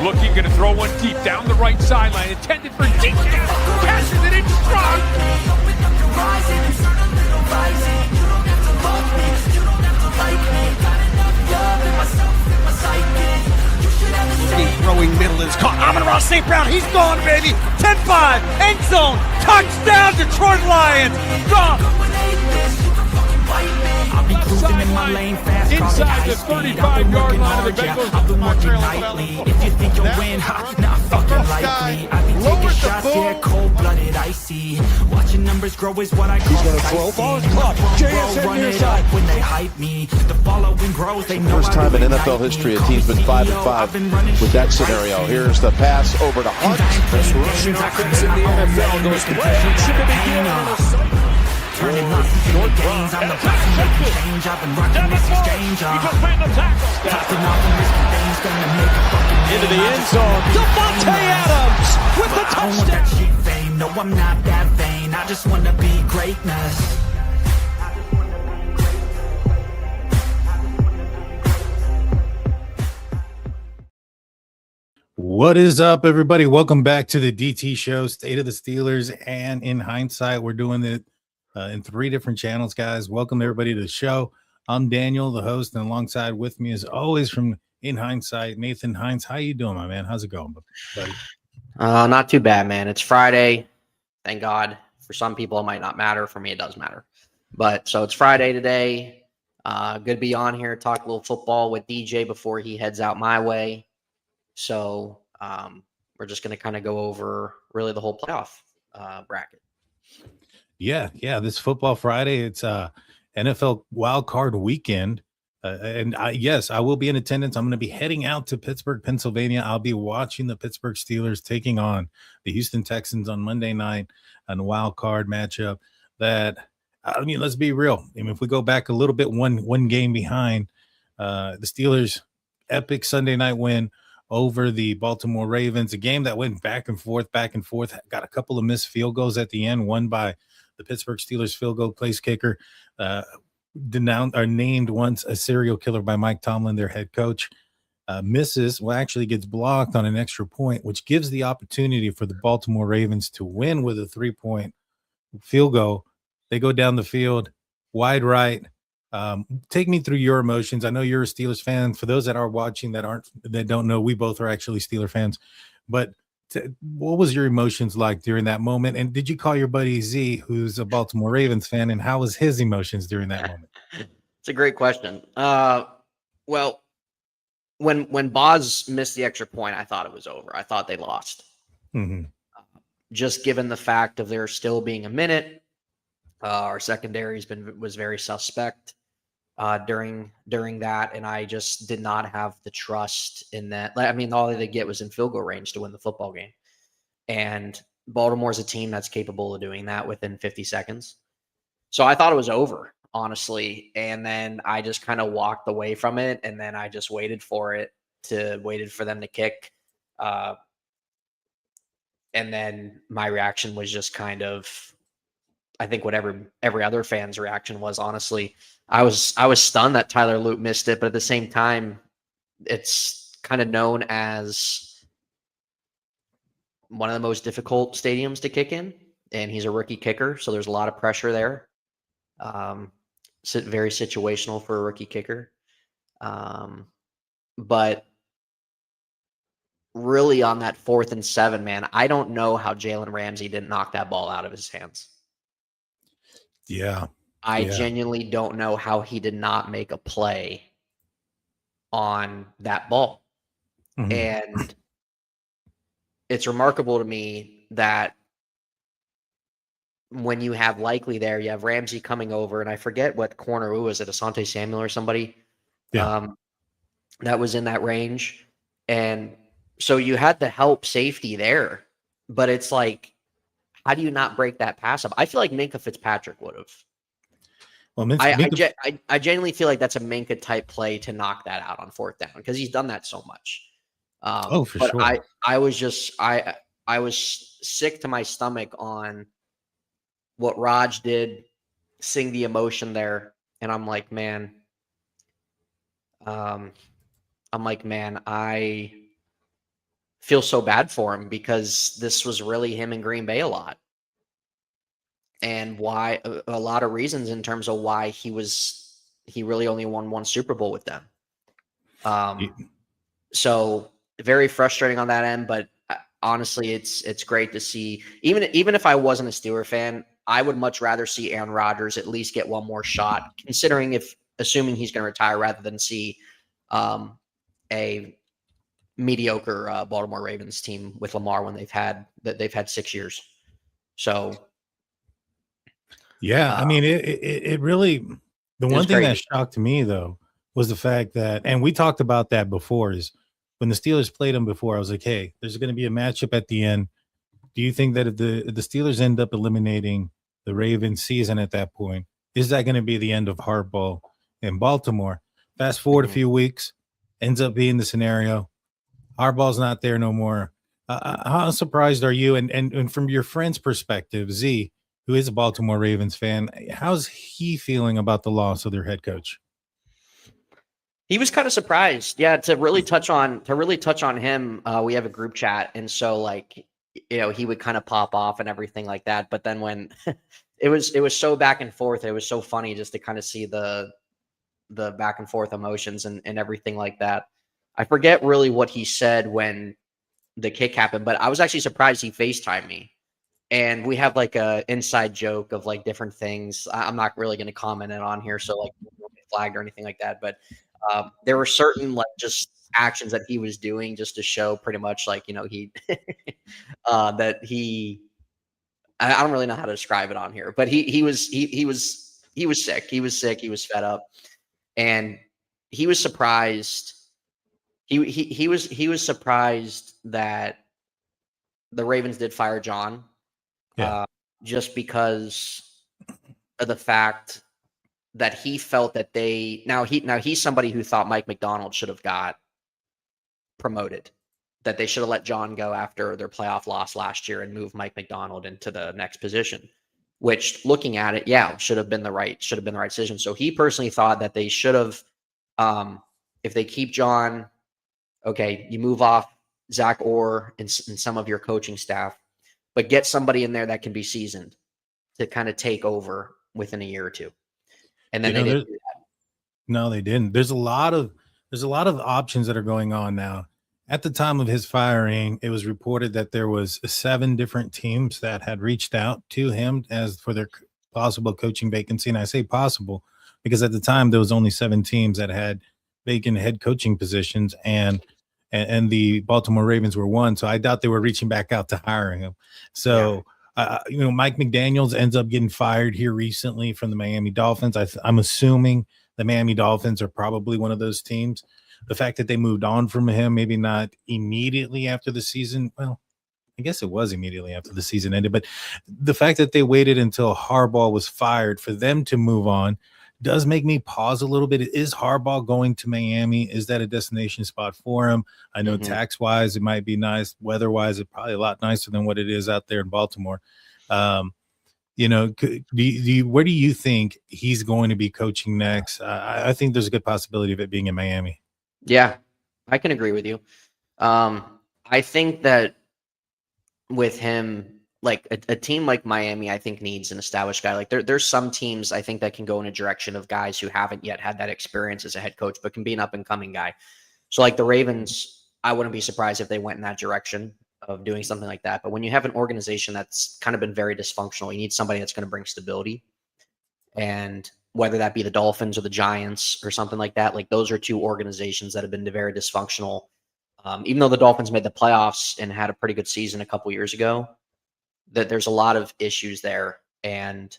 Looking, going to throw one deep down the right sideline, intended for deep. Passes it in strong. Throwing middle is caught. Amon-Ra St. Brown, he's gone, baby. 10-5, end zone, touchdown, Detroit Lions. Drop. Inside the 35-yard line of the Bengals. I've been working nightly. If you think you'll win, not fucking likely. I've been taking shots, yeah, cold-blooded, icy. Watching numbers grow is what I call He's gonna throw, ball is caught. JSN near side. When they hype me, the following grows. They know first time in NFL history a team's been 5-5 with that scenario. Here's the pass over to Hunt. Best rushing offense in the NFL goes to Patrick. Turning losses into gains. I'm the person making change. I've been rocking this exchange. Topping off and risking things. Gonna make a fucking Into the end zone. Devontae Adams with the I don't want that touchdown. cheap fame. No, I'm not that vain. I just wanna be greatness. What is up, everybody? Welcome back to the DT show, State of the Steelers. And in hindsight, we're doing it in 3 different channels, guys. Welcome everybody to the show. I'm Daniel, the host, and alongside with me, as always, from In Hindsight, Nathan Hines. How you doing, my man? How's it going, buddy? Not too bad, man. It's Friday. Thank God. For some people, it might not matter. For me, it does matter. But so it's Friday today. Good to be on here, talk a little football with DJ before he heads out my way. So we're just going to kind of go over really the whole playoff bracket. Yeah. This football Friday, it's NFL Wildcard weekend. Yes, I will be in attendance. I'm going to be heading out to Pittsburgh, Pennsylvania. I'll be watching the Pittsburgh Steelers taking on the Houston Texans on Monday night on a wild card matchup. Let's be real. I mean, if we go back a little bit, one game behind, the Steelers' epic Sunday night win over the Baltimore Ravens, a game that went back and forth, got a couple of missed field goals at the end, won by the Pittsburgh Steelers field goal place kicker, named once a serial killer by Mike Tomlin, their head coach, actually gets blocked on an extra point, which gives the opportunity for the Baltimore Ravens to win with a 3-point field goal. They go down the field, wide right. Take me through your emotions. I know you're a Steelers fan. For those that are watching that don't know, we both are actually Steeler fans. But what was your emotions like during that moment? And did you call your buddy Z, who's a Baltimore Ravens fan, and how was his emotions during that moment? It's a great question. Well, when Boz missed the extra point, I thought it was over. I thought they lost. Mm-hmm. Just given the fact of there still being a minute, our secondary was very suspect during that, and I just did not have the trust in that. I mean, all they get was in field goal range to win the football game, and Baltimore's a team that's capable of doing that within 50 seconds. So I thought it was over, honestly, and then I just kind of walked away from it, and then I just waited for them to kick, and then my reaction was just kind of, I think what every other fan's reaction was, honestly. I was stunned that Tyler Lute missed it, but at the same time, it's kind of known as one of the most difficult stadiums to kick in, and he's a rookie kicker, so there's a lot of pressure there. Very situational for a rookie kicker. But really on that 4th and 7, man, I don't know how Jalen Ramsey didn't knock that ball out of his hands. Yeah. I genuinely don't know how he did not make a play on that ball. Mm-hmm. And it's remarkable to me that when you have Likely there, you have Ramsey coming over, and I forget what corner, who was it, Asante Samuel or somebody? Yeah. That was in that range. And so you had the help safety there, but it's like, how do you not break that pass up? I feel like Minkah Fitzpatrick would have. Well, I genuinely feel like that's a Minkah type play to knock that out on 4th down, because he's done that so much. For sure. I was sick to my stomach on what Raj did, seeing the emotion there, and I'm like, man, feel so bad for him because this was really him in Green Bay a lot. And why a lot of reasons in terms of why he really only won one Super Bowl with them. So very frustrating on that end, but honestly, it's great to see. Even if I wasn't a Steeler fan, I would much rather see Aaron Rodgers at least get one more shot, assuming he's going to retire, rather than see a mediocre Baltimore Ravens team with Lamar when they've had 6 years. So yeah, I mean, it really, the one thing that shocked me though was the fact that, and we talked about that before, is when the Steelers played them before, I was like, hey, there's going to be a matchup at the end. Do you think that if the Steelers end up eliminating the Ravens season at that point, is that going to be the end of Harbaugh in Baltimore? Fast forward a few weeks, ends up being the scenario. Harbaugh's not there no more. How surprised are you? And from your friend's perspective, Z, who is a Baltimore Ravens fan, how's he feeling about the loss of their head coach? He was kind of surprised. Yeah, to really touch on him, we have a group chat, and so like, he would kind of pop off and everything like that. But then when it was so back and forth, it was so funny just to kind of see the back and forth emotions and everything like that. I forget really what he said when the kick happened, but I was actually surprised he FaceTimed me. And we have like a inside joke of like different things. I'm not really going to comment it on here, so like won't get flagged or anything like that. But there were certain like just actions that he was doing just to show pretty much like, he that he, I don't really know how to describe it on here, but he was sick. He was sick. He was fed up, and he was surprised. He was surprised that the Ravens did fire John. Yeah. Just because of the fact that he felt that he's somebody who thought Mike McDonald should have got promoted, that they should have let John go after their playoff loss last year and move Mike McDonald into the next position, which looking at it, should have been the right decision. So he personally thought that they should have, if they keep John, okay, you move off Zach Orr and some of your coaching staff, but get somebody in there that can be seasoned to kind of take over within a year or two. And then they didn't do that. No, they didn't. There's a lot of options that are going on now. At the time of his firing, it was reported that there was 7 different teams that had reached out to him as for their possible coaching vacancy. And I say possible because at the time there was only 7 teams that had vacant head coaching positions, and the Baltimore Ravens were one. So I doubt they were reaching back out to hiring him. So, Mike McDaniels ends up getting fired here recently from the Miami Dolphins. I'm assuming the Miami Dolphins are probably one of those teams. The fact that they moved on from him, maybe not immediately after the season. Well, I guess it was immediately after the season ended, but the fact that they waited until Harbaugh was fired for them to move on does make me pause a little bit. Is Harbaugh going to Miami? Is that a destination spot for him? I know tax-wise it might be nice. Weather-wise, it's probably a lot nicer than what it is out there in Baltimore. Where do you think he's going to be coaching next? I think there's a good possibility of it being in Miami. Yeah, I can agree with you. I think that with him, like a team like Miami, I think needs an established guy. Like there's some teams I think that can go in a direction of guys who haven't yet had that experience as a head coach, but can be an up and coming guy. So like the Ravens, I wouldn't be surprised if they went in that direction of doing something like that. But when you have an organization that's kind of been very dysfunctional, you need somebody that's going to bring stability. And whether that be the Dolphins or the Giants or something like that, like those are 2 organizations that have been very dysfunctional. Even though the Dolphins made the playoffs and had a pretty good season a couple years ago, that there's a lot of issues there. And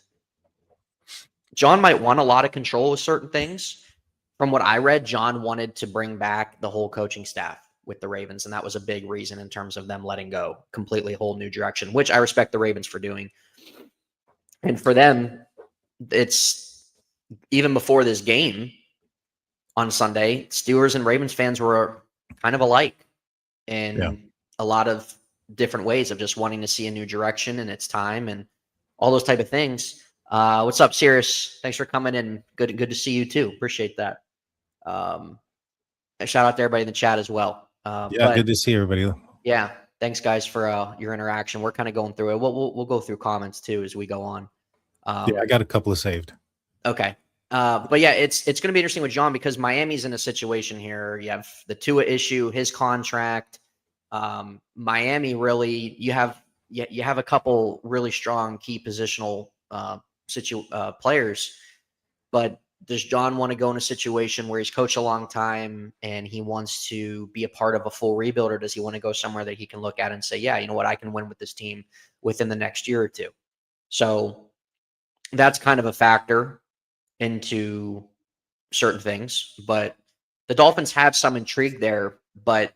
John might want a lot of control with certain things. From what I read, John wanted to bring back the whole coaching staff with the Ravens, and that was a big reason in terms of them letting go completely whole new direction, which I respect the Ravens for doing. And for them, it's even before this game on Sunday, Steelers and Ravens fans were kind of alike in a lot of different ways of just wanting to see a new direction and it's time and all those type of things. What's up, Sirius? Thanks for coming in. Good to see you too. Appreciate that. A shout out to everybody in the chat as well. Good to see everybody. Yeah. Thanks, guys, for your interaction. We're kind of going through it. We'll go through comments too as we go on. Yeah, I got a couple of saved. Okay. But yeah, it's going to be interesting with John because Miami's in a situation here. You have the Tua issue, his contract. Miami really, you have a couple really strong key positional players, but does John want to go in a situation where he's coached a long time and he wants to be a part of a full rebuild, or does he want to go somewhere that he can look at and say, yeah, you know what, I can win with this team within the next year or two? So that's kind of a factor into certain things, but the Dolphins have some intrigue there, but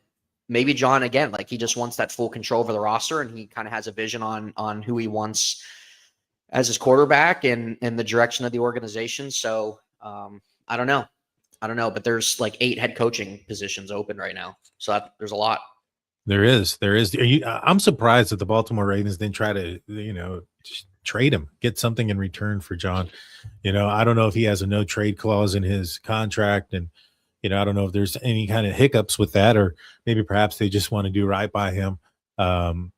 maybe John, again, like he just wants that full control over the roster and he kind of has a vision on who he wants as his quarterback and the direction of the organization. So I don't know, but there's like 8 head coaching positions open right now. So there's a lot. There is. I'm surprised that the Baltimore Ravens didn't try to, just trade him, get something in return for John. I don't know if he has a no trade clause in his contract, and I don't know if there's any kind of hiccups with that, or maybe perhaps they just want to do right by him, and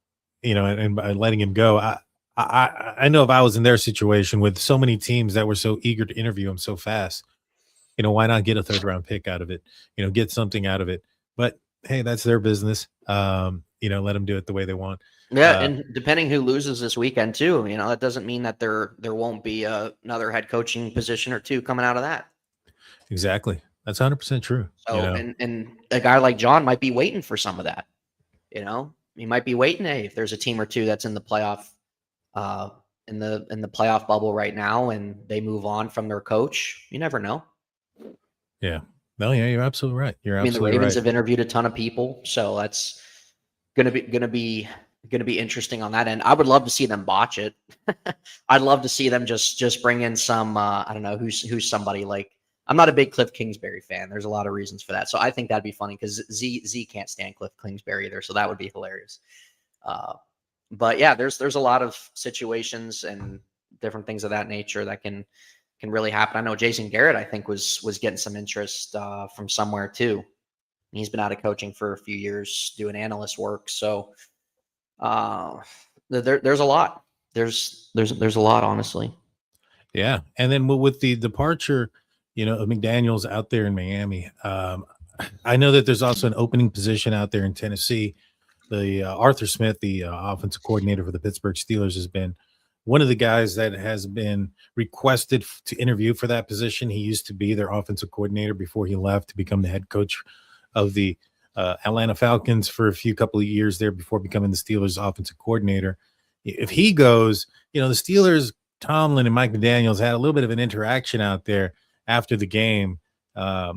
by letting him go. I know if I was in their situation with so many teams that were so eager to interview him so fast, why not get a 3rd round pick out of it? Get something out of it. But hey, that's their business. Let them do it the way they want. Yeah, and depending who loses this weekend too, that doesn't mean that there won't be another head coaching position or two coming out of that. Exactly. That's 100% true. So, and a guy like John might be waiting for some of that. He might be waiting. Hey, if there's a team or two that's in the playoff, in the playoff bubble right now, and they move on from their coach, you never know. Yeah. No, yeah, you're absolutely right. The Ravens have interviewed a ton of people, so that's gonna be interesting on that end. I would love to see them botch it. I'd love to see them just bring in some I don't know who's somebody like. I'm not a big Cliff Kingsbury fan. There's a lot of reasons for that. So I think that'd be funny because Z can't stand Cliff Kingsbury either. So that would be hilarious. But yeah, there's a lot of situations and different things of that nature that can really happen. I know Jason Garrett, I think, was getting some interest from somewhere too. He's been out of coaching for a few years doing analyst work. So there's a lot. There's a lot, honestly. Yeah. And then with the departure, of McDaniels out there in Miami, I know that there's also an opening position out there in Tennessee. The Arthur Smith, the offensive coordinator for the Pittsburgh Steelers, has been one of the guys that has been requested to interview for that position. He used to be their offensive coordinator before he left to become the head coach of the Atlanta Falcons for a couple of years there before becoming the Steelers offensive coordinator. If he goes, the Steelers, Tomlin and Mike McDaniels had a little bit of an interaction out there after the game the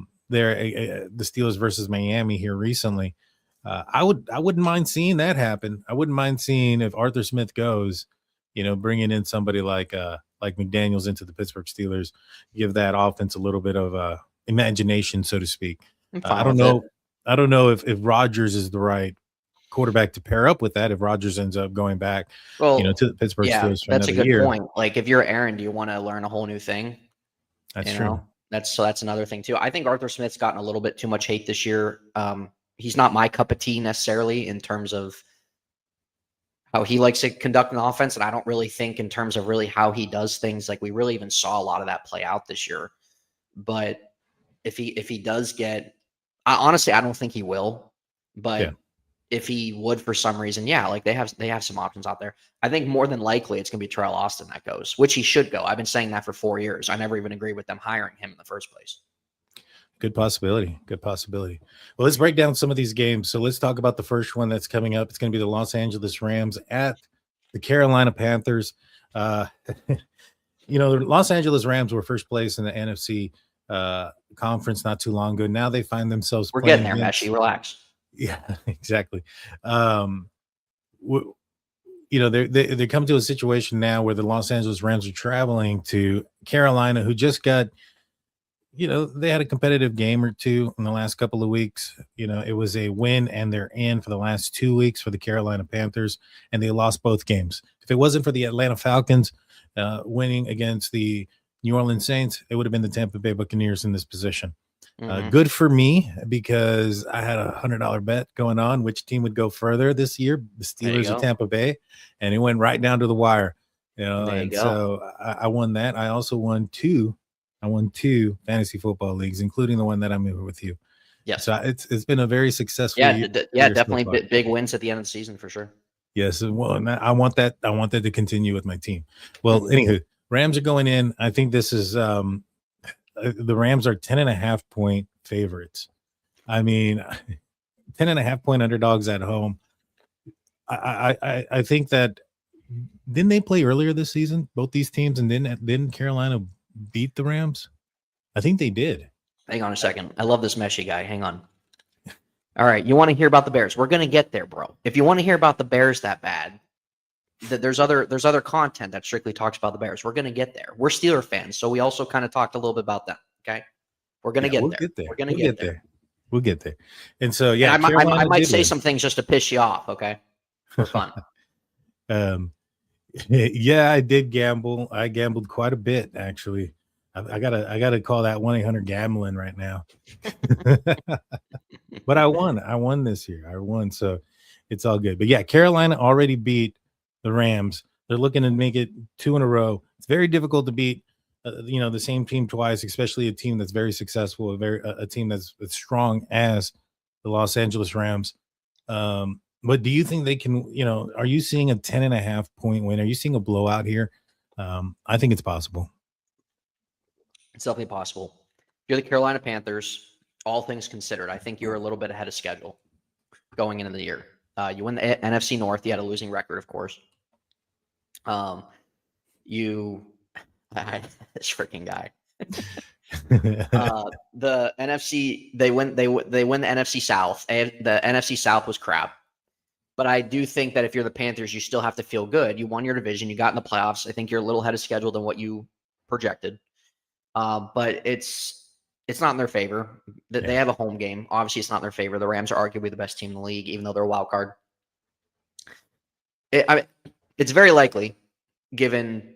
Steelers versus Miami here recently. I wouldn't mind seeing that happen. I wouldn't mind seeing if Arthur Smith goes, bringing in somebody like McDaniels into the Pittsburgh Steelers, give that offense a little bit of imagination, so to speak. I don't know if Rodgers is the right quarterback to pair up with that. If Rodgers ends up going back, to the Pittsburgh Steelers for that's a good year. point. Like if you're Aaron, do you want to learn a whole new thing? That's true. That's another thing too. I think Arthur Smith's gotten a little bit too much hate this year. He's not my cup of tea necessarily in terms of how he likes to conduct an offense. And I don't really think in terms of really how he does things. Like we really even saw a lot of that play out this year. But if he does honestly, I don't think he will, but if he would for some reason, like they have some options out there. I think more than likely it's going to be Terrell Austin that goes, which he should go. I've been saying that for 4 years. I never even agreed with them hiring him in the first place. Good possibility. Well, let's break down some of these games. So let's talk about the first one that's coming up. It's going to be the Los Angeles Rams at the Carolina Panthers. The Los Angeles Rams were first place in the NFC conference not too long ago. Now they find themselves. We're getting there, Messi. Relax. Yeah, exactly. They come to a situation now where the Los Angeles Rams are traveling to Carolina, who just got. They had a competitive game or two in the last couple of weeks. It was a win and they're in for the last 2 weeks for the Carolina Panthers, and they lost both games. If it wasn't for the Atlanta Falcons winning against the New Orleans Saints, it would have been the Tampa Bay Buccaneers in this position. Good for me because I had $100 bet going on which team would go further this year, the Steelers or Tampa Bay, and it went right down to the wire. So I won that. I also won two fantasy football leagues, including the one that I'm in with you. Yes. So it's been a very successful year. Definitely big wins at the end of the season for sure. Yes, well, and I want that to continue with my team. Well, anywho, Rams are going in. I think this is the Rams are 10.5 point favorites. I mean, 10.5 point underdogs at home. I think that didn't they play earlier this season, both these teams, and didn't Carolina beat the Rams? I think they did. Hang on a second. I love this Messi guy. Hang on. All right, you want to hear about the Bears? We're gonna get there, bro. If you want to hear about the Bears that bad, there's other content that strictly talks about the Bears. We're gonna get there. We're Steeler fans, so we also kind of talked a little bit about them. Okay, we're gonna get there. We're gonna get there. We'll get there. And so and I might say some things just to piss you off. Okay, for fun. Yeah, I did gamble. I gambled quite a bit, actually. I gotta call that 1-800 gambling right now. But I won this year. I won, so it's all good. But yeah, Carolina already beat the Rams. They're looking to make it 2 in a row. It's very difficult to beat the same team twice, especially a team that's very successful, a team that's as strong as the Los Angeles Rams. But do you think they can, are you seeing a 10.5 point win? Are you seeing a blowout here? I think it's possible. It's definitely possible. If you're the Carolina Panthers, all things considered, I think you're a little bit ahead of schedule going into the year. You win the NFC North. You had a losing record, of course. This freaking guy. The NFC, they win the NFC South. The NFC South was crap. But I do think that if you're the Panthers, you still have to feel good. You won your division. You got in the playoffs. I think you're a little ahead of schedule than what you projected. But it's not in their favor. They have a home game. Obviously, it's not in their favor. The Rams are arguably the best team in the league, even though they're a wild card. It's very likely, given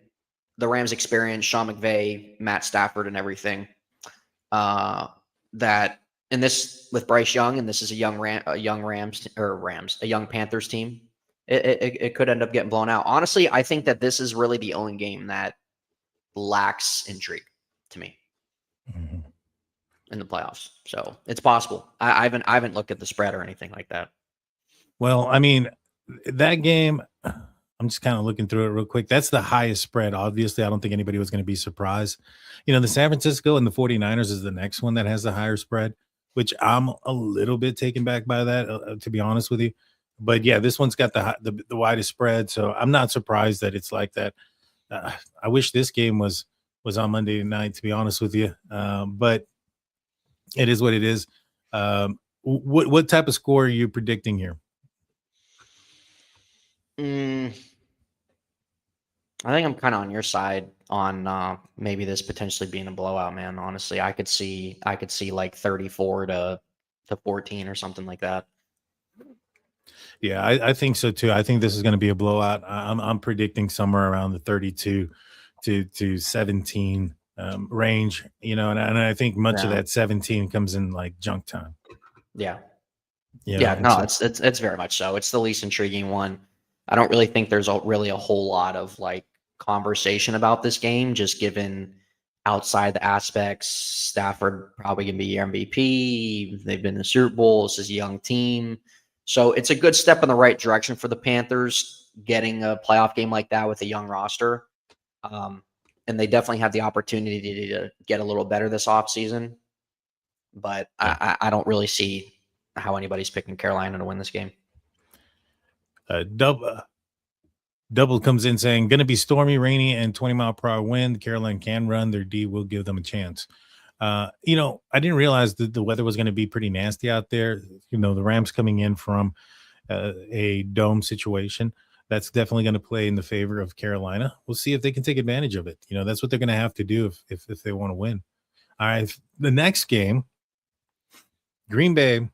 the Rams' experience, Sean McVay, Matt Stafford, and everything, that in this with Bryce Young, and this is a young Panthers team, it could end up getting blown out. Honestly, I think that this is really the only game that lacks intrigue to me in the playoffs. So it's possible. I haven't looked at the spread or anything like that. Well, I mean, that game, I'm just kind of looking through it real quick. That's the highest spread. Obviously, I don't think anybody was going to be surprised. The San Francisco and the 49ers is the next one that has the higher spread, which I'm a little bit taken back by that, to be honest with you. But yeah, this one's got the widest spread, so I'm not surprised that it's like that. I wish this game was on Monday night, to be honest with you. But it is what it is. What type of score are you predicting here? I think I'm kind of on your side on maybe this potentially being a blowout, man. Honestly, I could see like 34 to 14 or something like that. Yeah, I think so too. I think this is going to be a blowout. I'm predicting somewhere around the 32 to 17 range. And I think much of that 17 comes in like junk time. Yeah. No, it's very much so. It's the least intriguing one. I don't really think there's really a whole lot of like conversation about this game, just given outside the aspects. Stafford probably gonna be your MVP. They've been in the Super Bowl. This is a young team. So it's a good step in the right direction for the Panthers, getting a playoff game like that with a young roster. And they definitely have the opportunity to get a little better this offseason. But I don't really see how anybody's picking Carolina to win this game. Double comes in saying, going to be stormy, rainy, and 20-mile-per-hour wind. Carolina can run. Their D will give them a chance. I didn't realize that the weather was going to be pretty nasty out there. The Rams coming in from a dome situation. That's definitely going to play in the favor of Carolina. We'll see if they can take advantage of it. That's what they're going to have to do if they want to win. All right, the next game, Green Bay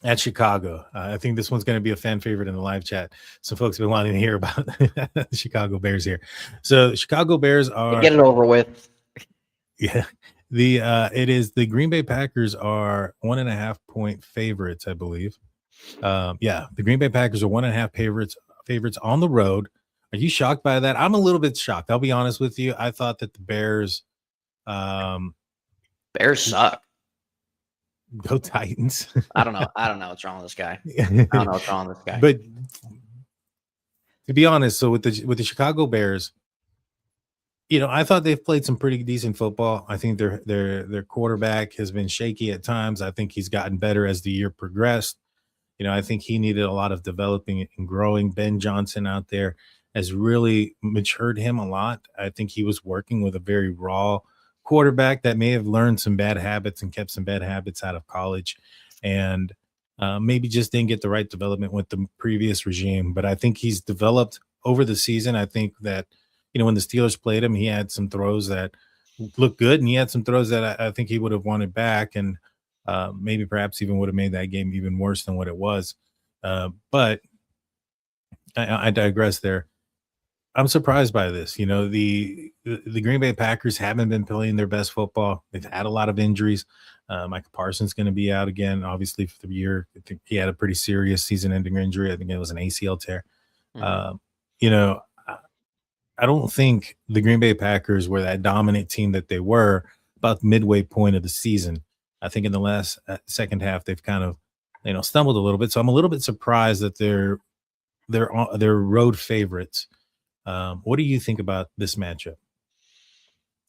at Chicago. I think this one's going to be a fan favorite in the live chat. Some folks have been wanting to hear about the Chicago Bears here. So Chicago Bears are... Get it over with. Yeah. It is the Green Bay Packers are 1.5-point favorites, I believe. Yeah, the Green Bay Packers are 1.5 favorites on the road. Are you shocked by that? I'm a little bit shocked. I'll be honest with you. I thought that the Bears, Bears suck. go Titans. I don't know. I don't know what's wrong with this guy. I don't know what's wrong with this guy. But to be honest, so with the Chicago Bears, I thought they've played some pretty decent football. I think their quarterback has been shaky at times. I think he's gotten better as the year progressed. I think he needed a lot of developing and growing. Ben Johnson out there has really matured him a lot. I think he was working with a very raw quarterback that may have learned some bad habits and kept some bad habits out of college, and maybe just didn't get the right development with the previous regime. But I think he's developed over the season. I think that, when the Steelers played him, he had some throws that looked good, and he had some throws that I think he would have wanted back, and maybe perhaps even would have made that game even worse than what it was. But I digress there. I'm surprised by this. The Green Bay Packers haven't been playing their best football. They've had a lot of injuries. Micah Parsons going to be out again, obviously, for the year. I think he had a pretty serious season-ending injury. I think it was an ACL tear. Mm-hmm. I don't think the Green Bay Packers were that dominant team that they were about the midway point of the season. I think in the last second half, they've kind of, stumbled a little bit. So I'm a little bit surprised that they're road favorites. What do you think about this matchup?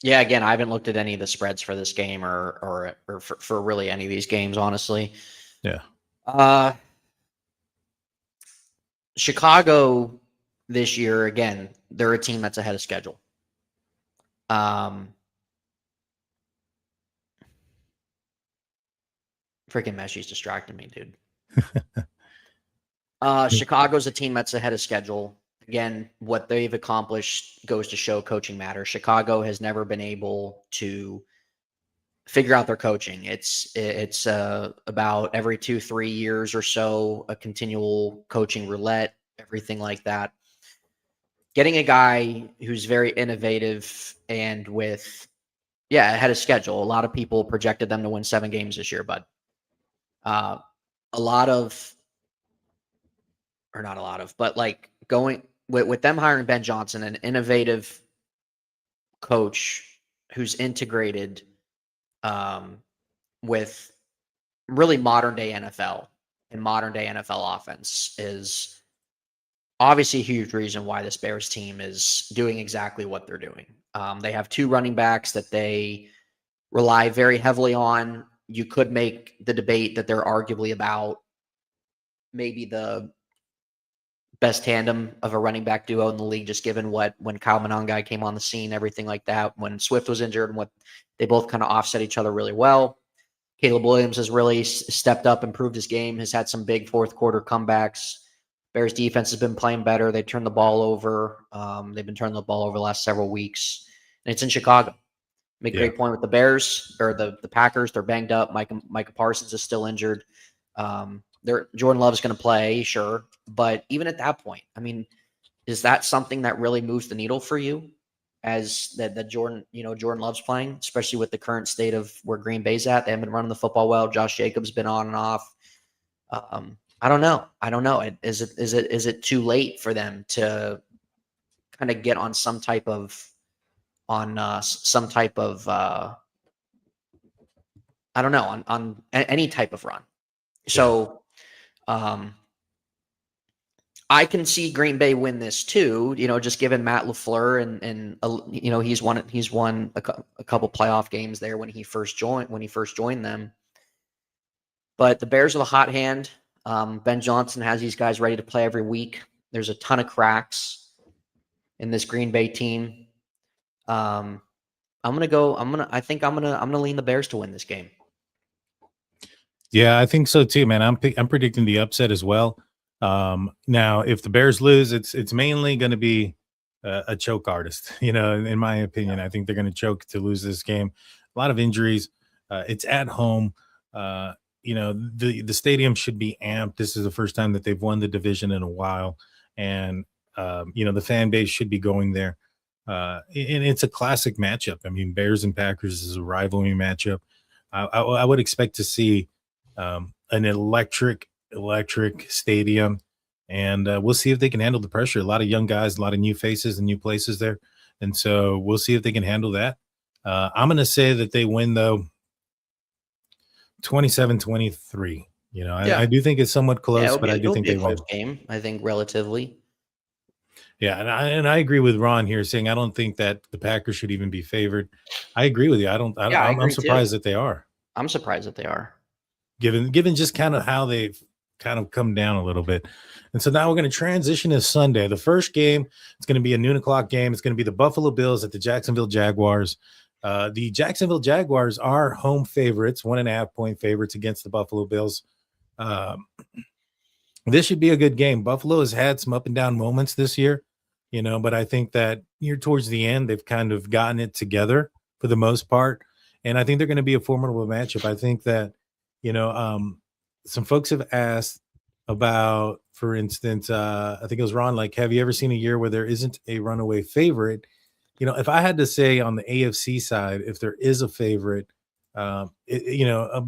Yeah, again, I haven't looked at any of the spreads for this game or for really any of these games, honestly. Yeah. Chicago this year, again, they're a team that's ahead of schedule. Freaking Messi's distracting me, dude. Chicago's a team that's ahead of schedule. Again, what they've accomplished goes to show coaching matters. Chicago has never been able to figure out their coaching. It's about every 2-3 years or so, a continual coaching roulette, everything like that. Getting a guy who's very innovative and ahead of schedule. A lot of people projected them to win 7 games this year, but not a lot of, but like going with them hiring Ben Johnson, an innovative coach who's integrated with really modern day NFL and modern day NFL offense is obviously a huge reason why this Bears team is doing exactly what they're doing. They have 2 running backs that they rely very heavily on. You could make the debate that they're arguably about maybe the best tandem of a running back duo in the league, just given when Kyle Monangai came on the scene, everything like that, when Swift was injured, and what they both kind of offset each other really well. Caleb Williams has really stepped up, improved his game, has had some big fourth quarter comebacks. Bears defense has been playing better. They turned the ball over. They've been turning the ball over the last several weeks, and it's in Chicago. Make a great point with the Bears or the Packers. They're banged up. Micah Parsons is still injured. Jordan Love's going to play, sure, but even at that point, I mean, is that something that really moves the needle for you? As that Jordan Love's playing, especially with the current state of where Green Bay's at. They haven't been running the football well. Josh Jacobs been on and off. I don't know. Is it too late for them to kind of get on some type of on any type of run? So I can see Green Bay win this too, just given Matt LaFleur and he's won a couple playoff games there when he first joined them. But the Bears are the hot hand. Ben Johnson has these guys ready to play every week. There's a ton of cracks in this Green Bay team. I think I'm gonna lean the Bears to win this game. Yeah, I think so too, man. I'm predicting the upset as well. Now, if the Bears lose, it's mainly going to be a choke artist. In my opinion, I think they're going to choke to lose this game. A lot of injuries. It's at home. The stadium should be amped. This is the first time that they've won the division in a while, and the fan base should be going there. And it's a classic matchup. I mean, Bears and Packers is a rivalry matchup. I would expect to see an electric stadium, and we'll see if they can handle the pressure. A lot of young guys, a lot of new faces and new places there, and so we'll see if they can handle that. I'm going to say that they win, though, 27-23. You know, I do think it's somewhat close, but I do think they win. Game, I think, relatively. Yeah, and I agree with Ron here, saying I don't think that the Packers should even be favored. I agree with you. I'm surprised that they are. I'm surprised that they are. Given just kind of how they've kind of come down a little bit. And so now we're going to transition to Sunday. The first game, it's going to be a noon o'clock game. It's going to be the Buffalo Bills at the Jacksonville Jaguars. The Jacksonville Jaguars are home favorites, 1.5-point favorites against the Buffalo Bills. This should be a good game. Buffalo has had some up and down moments this year, you know, but I think that here towards the end, they've kind of gotten it together for the most part. And I think they're going to be a formidable matchup. I think that, you know, some folks have asked about, for instance, I think it was Ron, like, have you ever seen a year where there isn't a runaway favorite? You know, if I had to say on the AFC side, if there is a favorite, you know,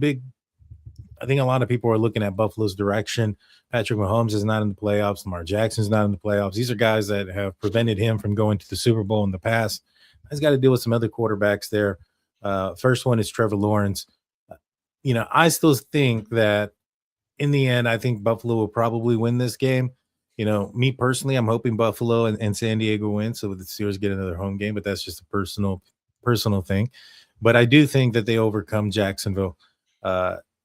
I think a lot of people are looking at Buffalo's direction. Patrick Mahomes is not in the playoffs. Lamar Jackson's not in the playoffs. These are guys that have prevented him from going to the Super Bowl in the past. He's got to deal with some other quarterbacks there. First one is Trevor Lawrence. You know, I still think that in the end, I think Buffalo will probably win this game. You know, me personally, I'm hoping Buffalo and San Diego win so the Steelers get another home game, but that's just a personal thing. But I do think that they overcome Jacksonville.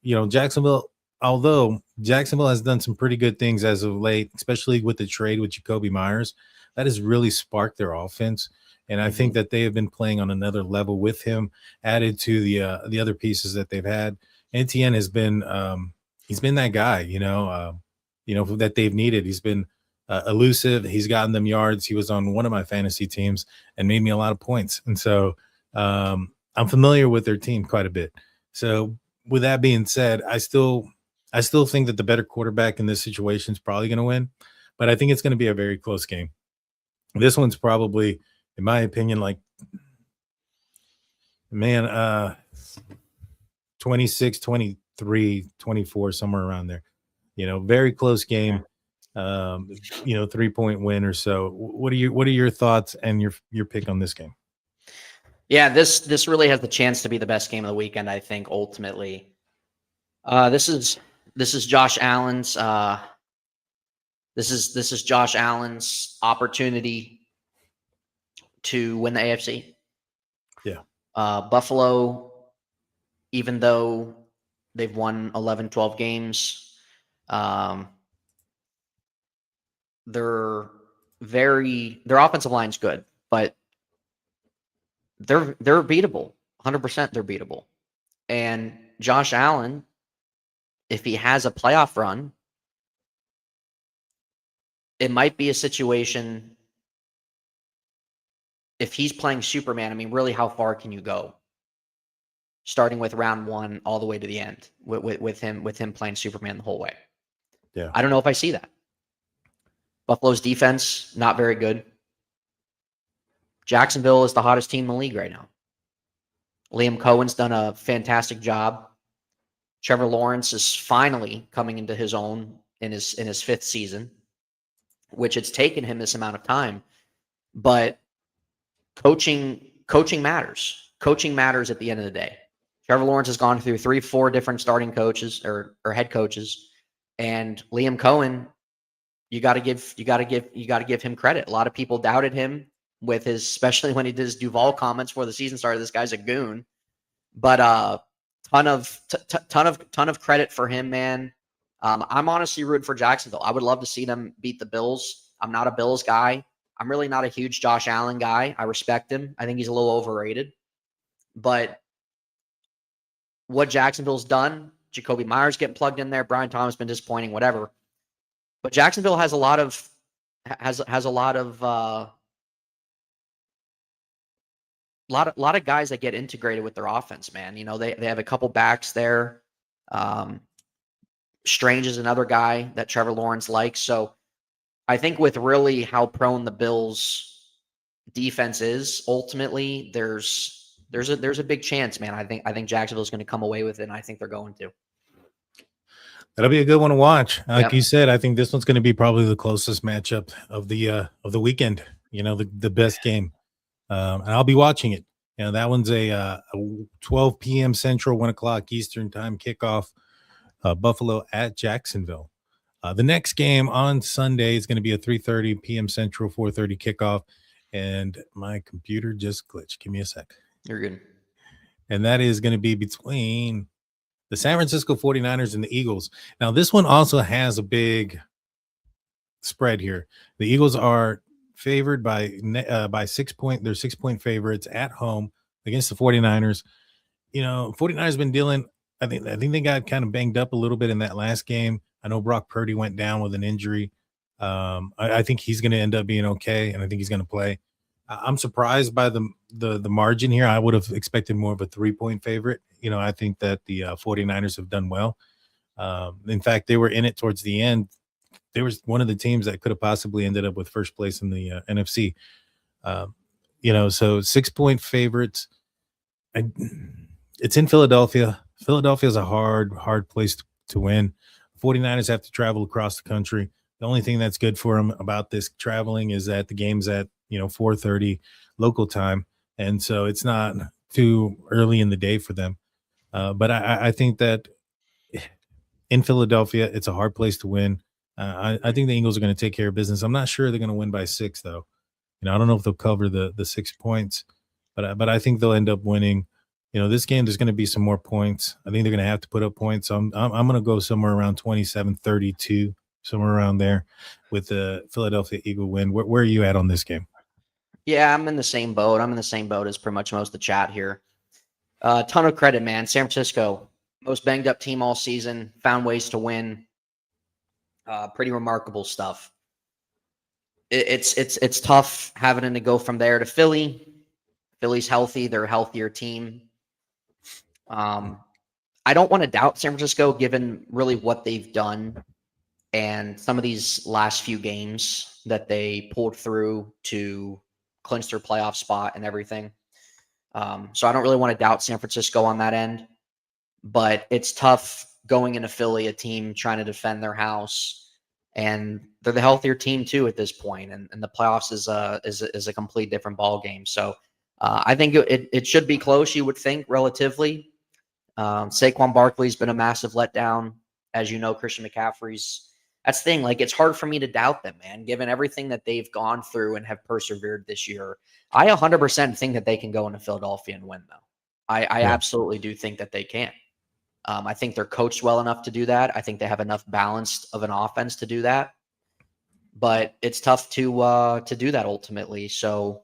You know, Jacksonville, although Jacksonville has done some pretty good things as of late, especially with the trade with Jacoby Myers, that has really sparked their offense. And I think that they have been playing on another level with him, added to the other pieces that they've had. Etienne has been he's been that guy, you know, that they've needed. He's been elusive. He's gotten them yards. He was on one of my fantasy teams and made me a lot of points. And so I'm familiar with their team quite a bit. So with that being said, I still think that the better quarterback in this situation is probably going to win, but I think it's going to be a very close game. This one's probably, in my opinion, like, 26, 23, 24, somewhere around there. You know, very close game. You know, 3-point win or so. What are your thoughts and your pick on this game? Yeah, this really has the chance to be the best game of the weekend, I think, ultimately. This is Josh Allen's this is Josh Allen's opportunity to win the AFC. Yeah. Buffalo, even though they've won 11, 12 games, their offensive line's good, but they're beatable. 100% they're beatable. And Josh Allen, if he has a playoff run, it might be a situation, if he's playing Superman, I mean, really, how far can you go? Starting with round one all the way to the end with him playing Superman the whole way. Yeah. I don't know if I see that. Buffalo's defense, not very good. Jacksonville is the hottest team in the league right now. Liam Cohen's done a fantastic job. Trevor Lawrence is finally coming into his own in his fifth season, which it's taken him this amount of time. But coaching matters. Coaching matters at the end of the day. Trevor Lawrence has gone through 3-4 different starting coaches or head coaches, and Liam Cohen, you got to give him credit. A lot of people doubted him with his, especially when he did his Duval comments before the season started. This guy's a goon, but ton of credit for him, man. I'm honestly rooting for Jacksonville. I would love to see them beat the Bills. I'm not a Bills guy. I'm really not a huge Josh Allen guy. I respect him. I think he's a little overrated. But what Jacksonville's done, Jacoby Myers getting plugged in there, Brian Thomas been disappointing, whatever. But Jacksonville has a lot of guys that get integrated with their offense, man. You know, they have a couple backs there. Strange is another guy that Trevor Lawrence likes. So I think with really how prone the Bills' defense is, ultimately there's a big chance, man. I think Jacksonville's going to come away with it, and I think they're going to. That'll be a good one to watch. Like Yep. you said, I think this one's going to be probably the closest matchup of the weekend. The best game, and I'll be watching it. That one's a 12 p.m. Central, 1 o'clock Eastern time kickoff. Buffalo at Jacksonville. The next game on Sunday is going to be a 3:30 p.m. Central, 4:30 kickoff. And my computer just glitched. Give me a sec. You're good. And that is going to be between the San Francisco 49ers and the Eagles. Now, this one also has a big spread here. The Eagles are favored by 6 point. They're 6-point favorites at home against the 49ers. 49ers been dealing. I think they got kind of banged up a little bit in that last game. I know Brock Purdy went down with an injury. I think he's going to end up being okay, and I think he's going to play. I'm surprised by the margin here. I would have expected more of a 3-point favorite. I think that the 49ers have done well. In fact, they were in it towards the end. They were one of the teams that could have possibly ended up with first place in the NFC. So 6-point favorites. It's in Philadelphia. Philadelphia is a hard place to win. 49ers have to travel across the country. The only thing that's good for them about this traveling is that the game's at 4:30 local time, and so it's not too early in the day for them. But I think that in Philadelphia, it's a hard place to win. I think the Eagles are going to take care of business. I'm not sure they're going to win by 6, though. I don't know if they'll cover the 6 points, but I think they'll end up winning. This game, there's going to be some more points. I think they're going to have to put up points. So I'm going to go somewhere around 27-32, somewhere around there with the Philadelphia Eagle win. Where are you at on this game? Yeah, I'm in the same boat. I'm in the same boat as pretty much most of the chat here. Ton of credit, man. San Francisco, most banged up team all season, found ways to win. Pretty remarkable stuff. It's tough having to go from there to Philly. Philly's healthy. They're a healthier team. I don't want to doubt San Francisco given really what they've done and some of these last few games that they pulled through to clinch their playoff spot and everything. So I don't really want to doubt San Francisco on that end, but it's tough going into Philly, a team trying to defend their house, and they're the healthier team too at this point, and the playoffs is a complete different ball game. So I think it should be close, you would think, relatively. Saquon Barkley's been a massive letdown. As you know, Christian McCaffrey's, that's the thing. Like, it's hard for me to doubt them, man, given everything that they've gone through and have persevered this year. I 100% think that they can go into Philadelphia and win, though. I absolutely do think that they can. I think they're coached well enough to do that. I think they have enough balanced of an offense to do that. But it's tough to do that ultimately. So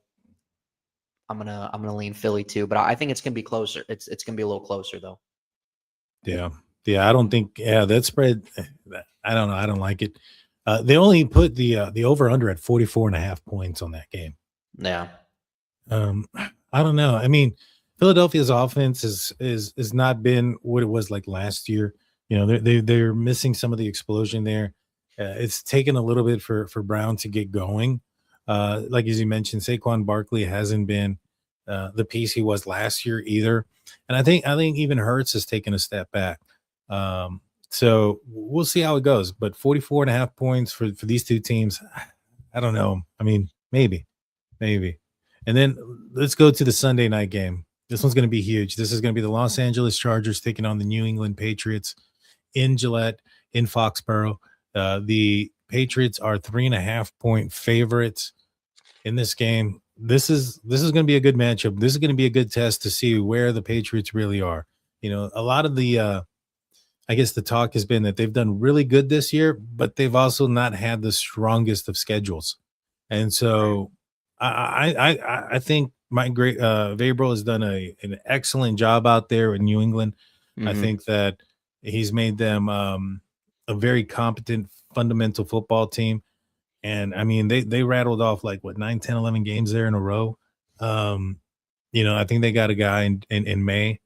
I'm gonna lean Philly too. But I think it's gonna be closer. It's gonna be a little closer though. Yeah. I don't think. Yeah, that spread. I don't know. I don't like it. They only put the over under at 44.5 points on that game. Yeah. I don't know. I mean, Philadelphia's offense is not been what it was like last year. They're missing some of the explosion there. It's taken a little bit for Brown to get going. Like as you mentioned, Saquon Barkley hasn't been the piece he was last year either. And I think even Hurts has taken a step back. So we'll see how it goes. But 44.5 points for these two teams, I don't know. I mean, maybe. And then let's go to the Sunday night game. This one's going to be huge. This is going to be the Los Angeles Chargers taking on the New England Patriots in Gillette, in Foxborough. The Patriots are 3.5-point favorites in this game. This is going to be a good matchup. This is going to be a good test to see where the Patriots really are. A lot of the I guess the talk has been that they've done really good this year, but they've also not had the strongest of schedules. And so I think Mike Vrabel has done an excellent job out there in New England. Mm-hmm. I think that he's made them a very competent, fundamental football team. And I mean, they rattled off 9, 10, 11 games there in a row. I think they got a guy in May.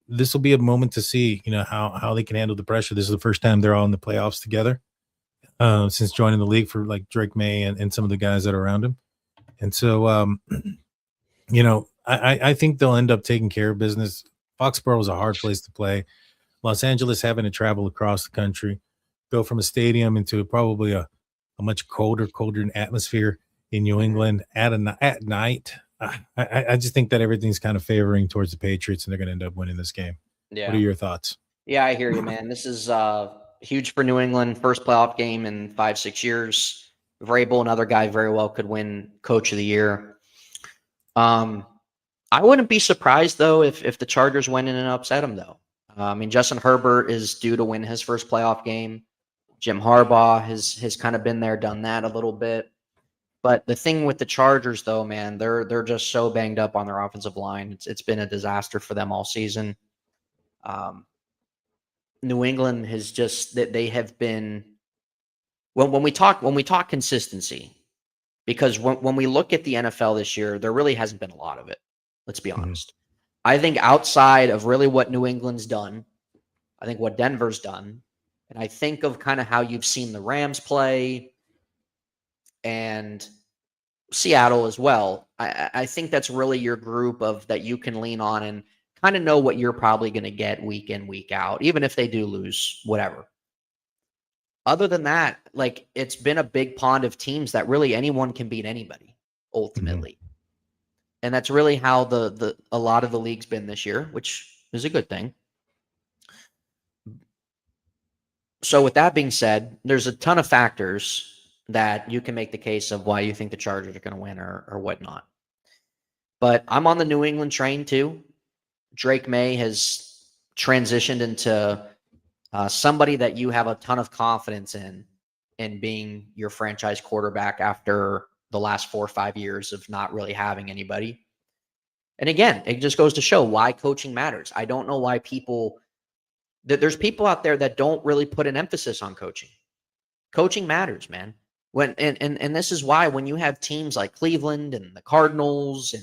This will be a moment to see, how they can handle the pressure. This is the first time they're all in the playoffs together since joining the league for Drake May and some of the guys that are around him. And so, you know, I think they'll end up taking care of business. Foxborough is a hard place to play. Los Angeles having to travel across the country, go from a stadium into probably a much colder atmosphere in New England at night. I just think that everything's kind of favoring towards the Patriots, and they're going to end up winning this game. Yeah. What are your thoughts? Yeah, I hear you, man. This is huge for New England. First playoff game in 5-6 years. Vrabel, another guy, very well could win Coach of the Year. I wouldn't be surprised though if the Chargers went in and upset them though. I mean, Justin Herbert is due to win his first playoff game. Jim Harbaugh has kind of been there, done that a little bit. But the thing with the Chargers though, man, they're just so banged up on their offensive line. It's been a disaster for them all season. New England has just that they have been when we talk consistency, because when we look at the NFL this year, there really hasn't been a lot of it. Let's be honest. I think outside of really what New England's done, I think what Denver's done, and I think of kind of how you've seen the Rams play and Seattle as well. I think that's really your group of that you can lean on and kind of know what you're probably going to get week in, week out, even if they do lose, whatever. Other than that, like it's been a big pond of teams that really anyone can beat anybody ultimately. And that's really how a lot of the league's been this year, which is a good thing. So with that being said, there's a ton of factors that you can make the case of why you think the Chargers are going to win or whatnot. But I'm on the New England train too. Drake May has transitioned into somebody that you have a ton of confidence in being your franchise quarterback after the last 4 or 5 years of not really having anybody. And again, it just goes to show why coaching matters. I don't know why there's people out there that don't really put an emphasis on coaching. Coaching matters, man. And this is why when you have teams like Cleveland and the Cardinals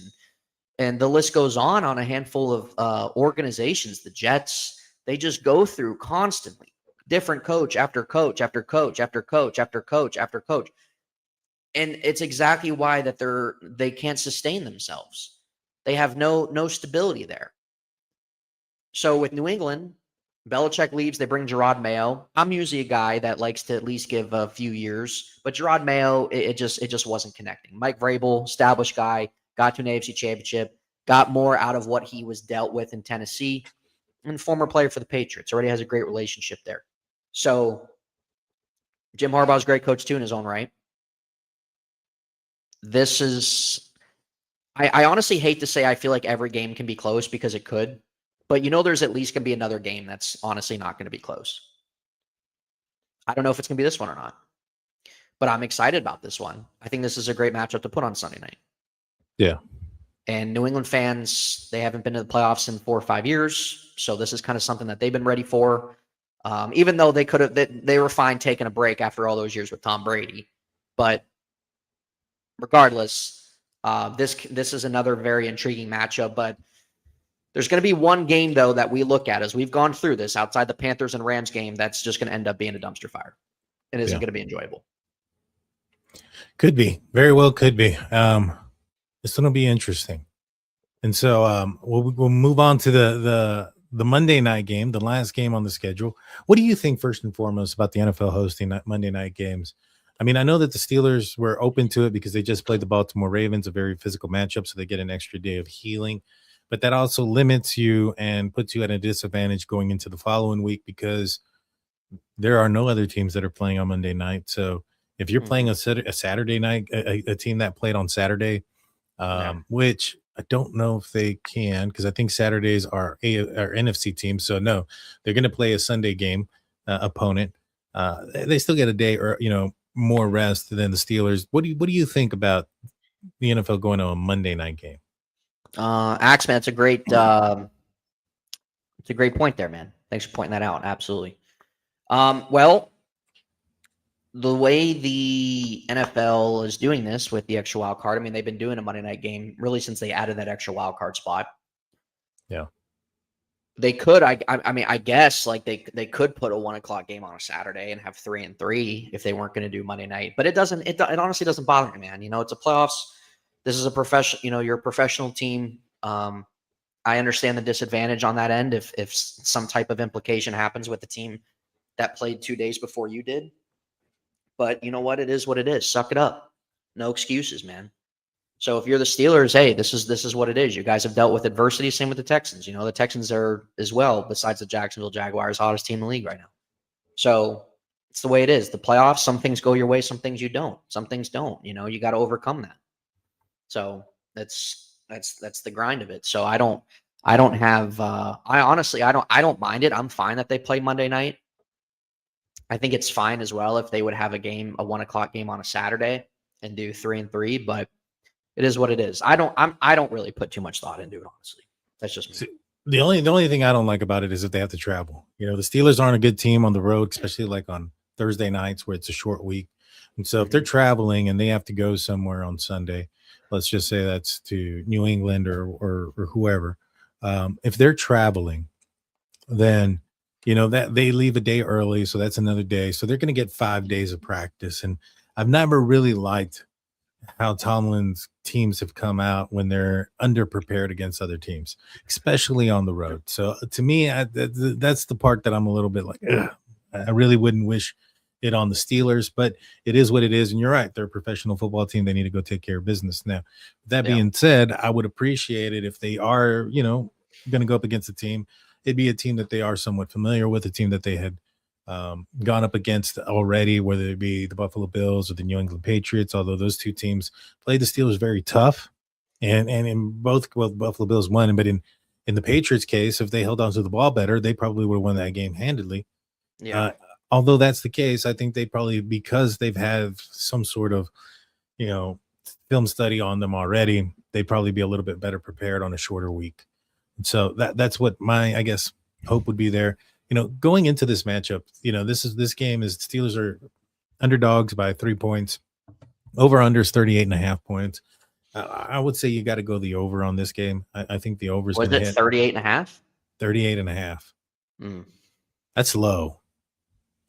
and the list goes on a handful of organizations, the Jets, they just go through constantly different coach after coach after coach after coach after coach after coach. And it's exactly why that they can't sustain themselves. They have no stability there. So with New England, Belichick leaves, they bring Gerard Mayo. I'm usually a guy that likes to at least give a few years, but Gerard Mayo, it just wasn't connecting. Mike Vrabel, established guy, got to an AFC championship, got more out of what he was dealt with in Tennessee, and former player for the Patriots. Already has a great relationship there. So Jim Harbaugh's a great coach too in his own right. This is, I honestly hate to say I feel like every game can be close because it could, but there's at least going to be another game that's honestly not going to be close. I don't know if it's going to be this one or not, but I'm excited about this one. I think this is a great matchup to put on Sunday night. Yeah. And New England fans, they haven't been to the playoffs in 4 or 5 years, so this is kind of something that they've been ready for. Even though they were fine taking a break after all those years with Tom Brady, but regardless, this is another very intriguing matchup. But there's going to be one game though that we look at as we've gone through this outside the Panthers and Rams game that's just going to end up being a dumpster fire. It isn't going to be enjoyable. Could be, very well could be. It's going to be interesting. And so we'll move on to the Monday night game, the last game on the schedule. What do you think first and foremost about the NFL hosting Monday night games? I mean, I know that the Steelers were open to it because they just played the Baltimore Ravens, a very physical matchup, so they get an extra day of healing. But that also limits you and puts you at a disadvantage going into the following week because there are no other teams that are playing on Monday night. So if you're playing a Saturday night, a team that played on Saturday, which I don't know if they can because I think Saturdays are NFC teams. So no, they're going to play a Sunday game opponent. They still get a day or more rest than the Steelers. What do you think about the NFL going to a Monday night game? Axeman, it's a great point there, man. Thanks for pointing that out. Absolutely. Well, the way the NFL is doing this with the extra wild card, I mean, they've been doing a Monday night game really since they added that extra wild card spot. Yeah. They could, I mean, I guess like they could put a 1:00 game on a Saturday and have 3-3 if they weren't going to do Monday night, but it honestly doesn't bother me, man. It's a playoffs. this is a professional, you're a professional team. I understand the disadvantage on that end if some type of implication happens with the team that played 2 days before you did. But you know what? It is what it is. Suck it up. No excuses, man. So if you're the Steelers, hey, this is what it is. You guys have dealt with adversity. Same with the Texans. The Texans are as well, besides the Jacksonville Jaguars, hottest team in the league right now. So it's the way it is. The playoffs, some things go your way, some things you don't. Some things don't. You got to overcome that. So that's the grind of it. So I don't mind it. I'm fine that they play Monday night. I think it's fine as well if they would have a 1:00 game on a Saturday and do 3-3, but it is what it is. I don't really put too much thought into it, honestly. That's just me. See, the only thing I don't like about it is that they have to travel. The Steelers aren't a good team on the road, especially like on Thursday nights where it's a short week. And so if they're traveling and they have to go somewhere on Sunday, let's just say that's to New England or whoever. If they're traveling, then that they leave a day early, so that's another day. So they're going to get 5 days of practice. And I've never really liked how Tomlin's teams have come out when they're underprepared against other teams, especially on the road. So to me, that's the part that I'm a little bit like, ugh. I really wouldn't wish it on the Steelers, but it is what it is. And you're right. They're a professional football team. They need to go take care of business. Now, that being said, I would appreciate it if they are, going to go up against a team. It'd be a team that they are somewhat familiar with, a team that they had gone up against already, whether it be the Buffalo Bills or the New England Patriots, although those two teams played the Steelers very tough. And in both, Buffalo Bills won, but in the Patriots case, if they held on to the ball better, they probably would have won that game handedly. Yeah. Although that's the case, I think they probably, because they've had some sort of, film study on them already, they'd probably be a little bit better prepared on a shorter week. So that's what my, I guess, hope would be there. Going into this matchup, this game is Steelers are underdogs by 3 points. Over/under is 38.5 points. I would say you got to go the over on this game. I think the over is going to hit 38.5. 38.5. That's low.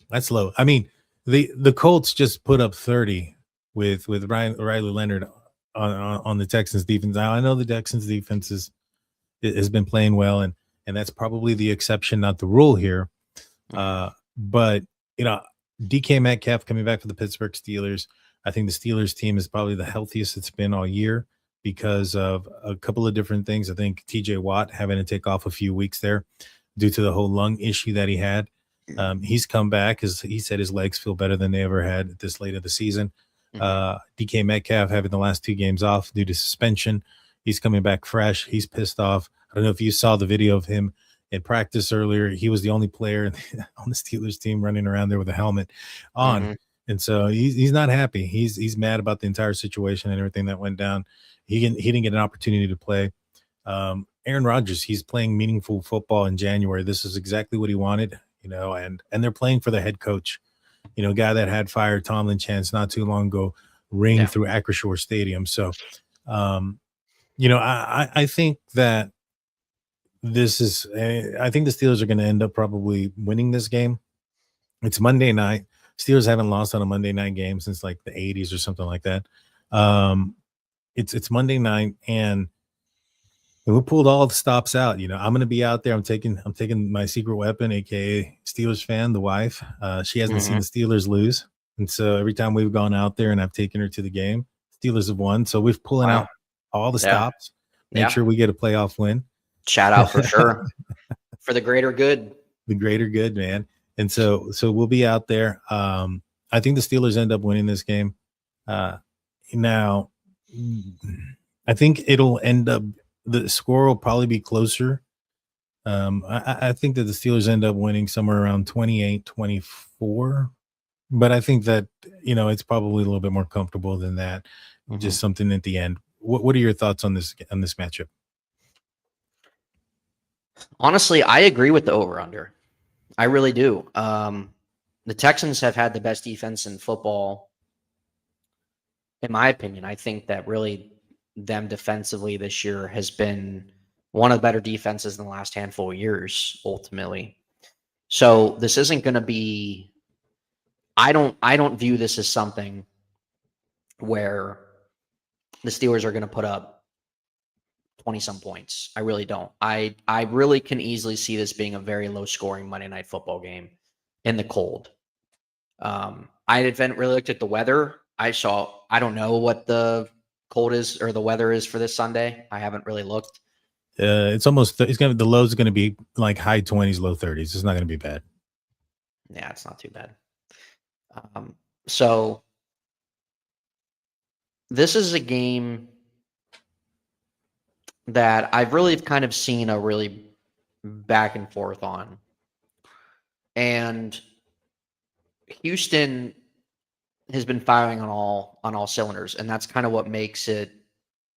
That's low. I mean, the Colts just put up 30 with Riley Leonard on the Texans defense. Now I know the Texans defense has been playing well, and that's probably the exception, not the rule here. But DK Metcalf coming back for the Pittsburgh Steelers. I think the Steelers team is probably the healthiest it's been all year because of a couple of different things. I think TJ Watt having to take off a few weeks there due to the whole lung issue that he had. He's come back, as he said, his legs feel better than they ever had at this late of the season. DK Metcalf having the last 2 games off due to suspension. He's coming back fresh. He's pissed off. I don't know if you saw the video of him in practice earlier. He was the only player on the Steelers team running around there with a helmet on. And so he's not happy. He's mad about the entire situation and everything that went down. He didn't get an opportunity to play. Aaron Rodgers, he's playing meaningful football in January. This is exactly what he wanted, and they're playing for the head coach, guy that had fired Tomlin chance not too long ago, ring through Acrisure Stadium. So, I think that I think the Steelers are going to end up probably winning this game. It's Monday night. Steelers haven't lost on a Monday night game since like the 80s or something like that. It's Monday night, and we pulled all the stops out. I'm going to be out there. I'm taking my secret weapon, aka Steelers fan, the wife. She hasn't seen the Steelers lose, and so every time we've gone out there and I've taken her to the game, Steelers have won. So we've pulling out all the stops. Make sure we get a playoff win. Shout out for sure for the greater good. The greater good, man. And so we'll be out there. I think the Steelers end up winning this game. Now, I think it'll end up, the score will probably be closer. I think that the Steelers end up winning somewhere around 28-24. But I think that, it's probably a little bit more comfortable than that. Just something at the end. What are your thoughts on this matchup? Honestly, I agree with the over-under. I really do. The Texans have had the best defense in football, in my opinion. I think that really them defensively this year has been one of the better defenses in the last handful of years, ultimately. So this isn't going to be, I don't view this as something where the Steelers are going to put up 20-some points. I really don't. I really can easily see this being a very low-scoring Monday Night Football game in the cold. I haven't really looked at the weather. I don't know what the cold is or the weather is for this Sunday. I haven't really looked. It's almost the lows are going to be like high 20s, low 30s. It's not going to be bad. Yeah, it's not too bad. So this is a game that I've really kind of seen a really back and forth on. And Houston has been firing on all cylinders, and that's kind of what makes it,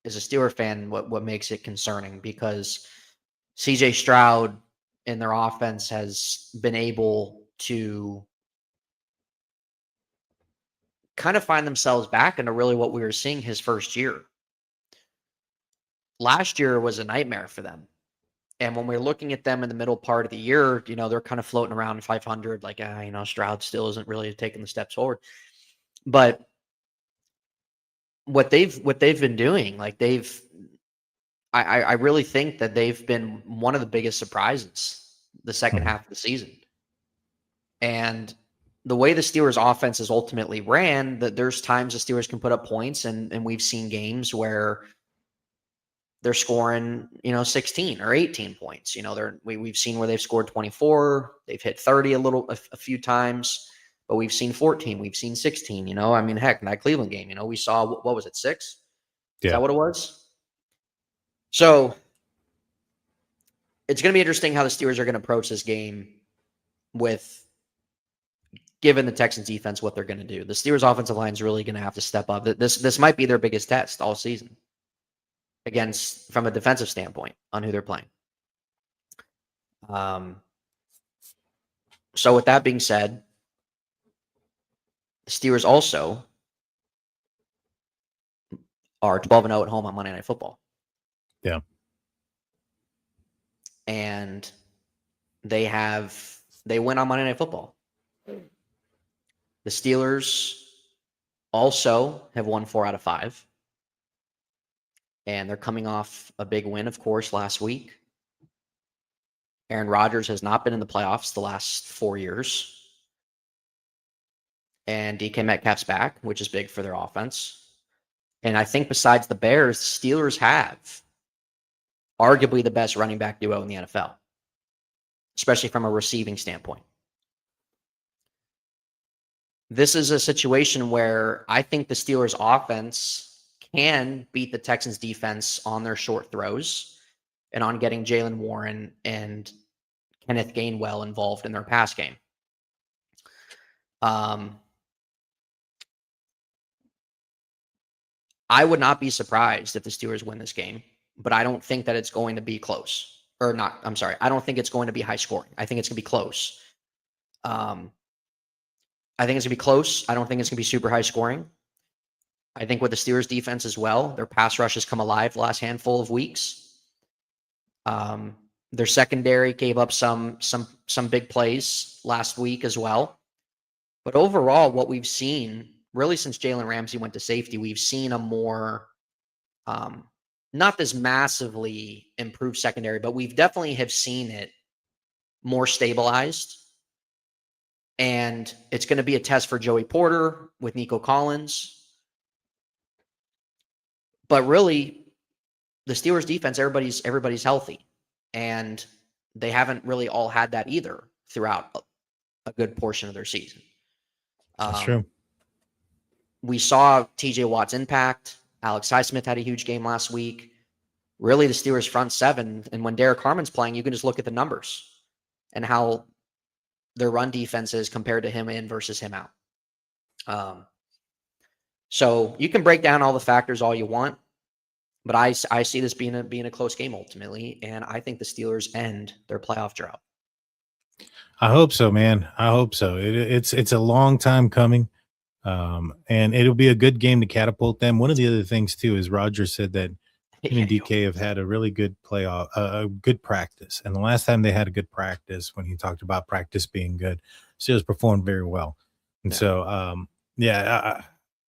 as a Steeler fan, what makes it concerning, because CJ Stroud in their offense has been able to kind of find themselves back into really what we were seeing his first year. Last year was a nightmare for them. And when we're looking at them in the middle part of the year, they're kind of floating around 500, like, Stroud still isn't really taking the steps forward. But what they've been doing, like I really think that they've been one of the biggest surprises the second half of the season. And the way the Steelers offense is ultimately ran, that there's times the Steelers can put up points, and we've seen games where they're scoring, 16 or 18 points. We've seen where they've scored 24, they've hit 30 a few times, but we've seen 14, we've seen 16. Heck, in that Cleveland game, we saw, what was it, 6? Yeah. Is that what it was? So it's going to be interesting how the Steelers are going to approach this game given the Texans defense, what they're going to do. The Steelers offensive line is really going to have to step up. This might be their biggest test all season from a defensive standpoint on who they're playing. So with that being said, the Steelers also are 12-0 at home on Monday Night Football. Yeah. And they win on Monday Night Football. The Steelers also have won 4 out of 5. And they're coming off a big win, of course, last week. Aaron Rodgers has not been in the playoffs the last 4 years. And DK Metcalf's back, which is big for their offense. And I think besides the Bears, the Steelers have arguably the best running back duo in the NFL, especially from a receiving standpoint. This is a situation where I think the Steelers offense can beat the Texans defense on their short throws and on getting Jalen Warren and Kenneth Gainwell involved in their pass game. I would not be surprised if the Steelers win this game, but I don't think that it's going to be close. Or not, I'm sorry. I don't think it's going to be high scoring. I think it's going to be close. I think it's going to be close. I don't think it's going to be super high scoring. I think with the Steelers defense as well, their pass rush has come alive the last handful of weeks. Their secondary gave up some big plays last week as well. But overall, what we've seen, really since Jalen Ramsey went to safety, we've seen a more, not this massively improved secondary, but we've definitely have seen it more stabilized. And it's going to be a test for Joey Porter with Nico Collins. But really, the Steelers defense, everybody's healthy. And they haven't really all had that either throughout a good portion of their season. That's true. We saw TJ Watt's impact. Alex Highsmith had a huge game last week. Really, the Steelers front seven, and when Derek Harmon's playing, you can just look at the numbers and how their run defense is compared to him in versus him out. So you can break down all the factors all you want, but I see this being a close game ultimately, and I think the Steelers end their playoff drought. I hope so, man. I hope so. It's a long time coming, and it'll be a good game to catapult them. One of the other things too is Roger said that him and DK have had a really good playoff, a good practice. And the last time they had a good practice, when he talked about practice being good, Steelers performed very well. And so,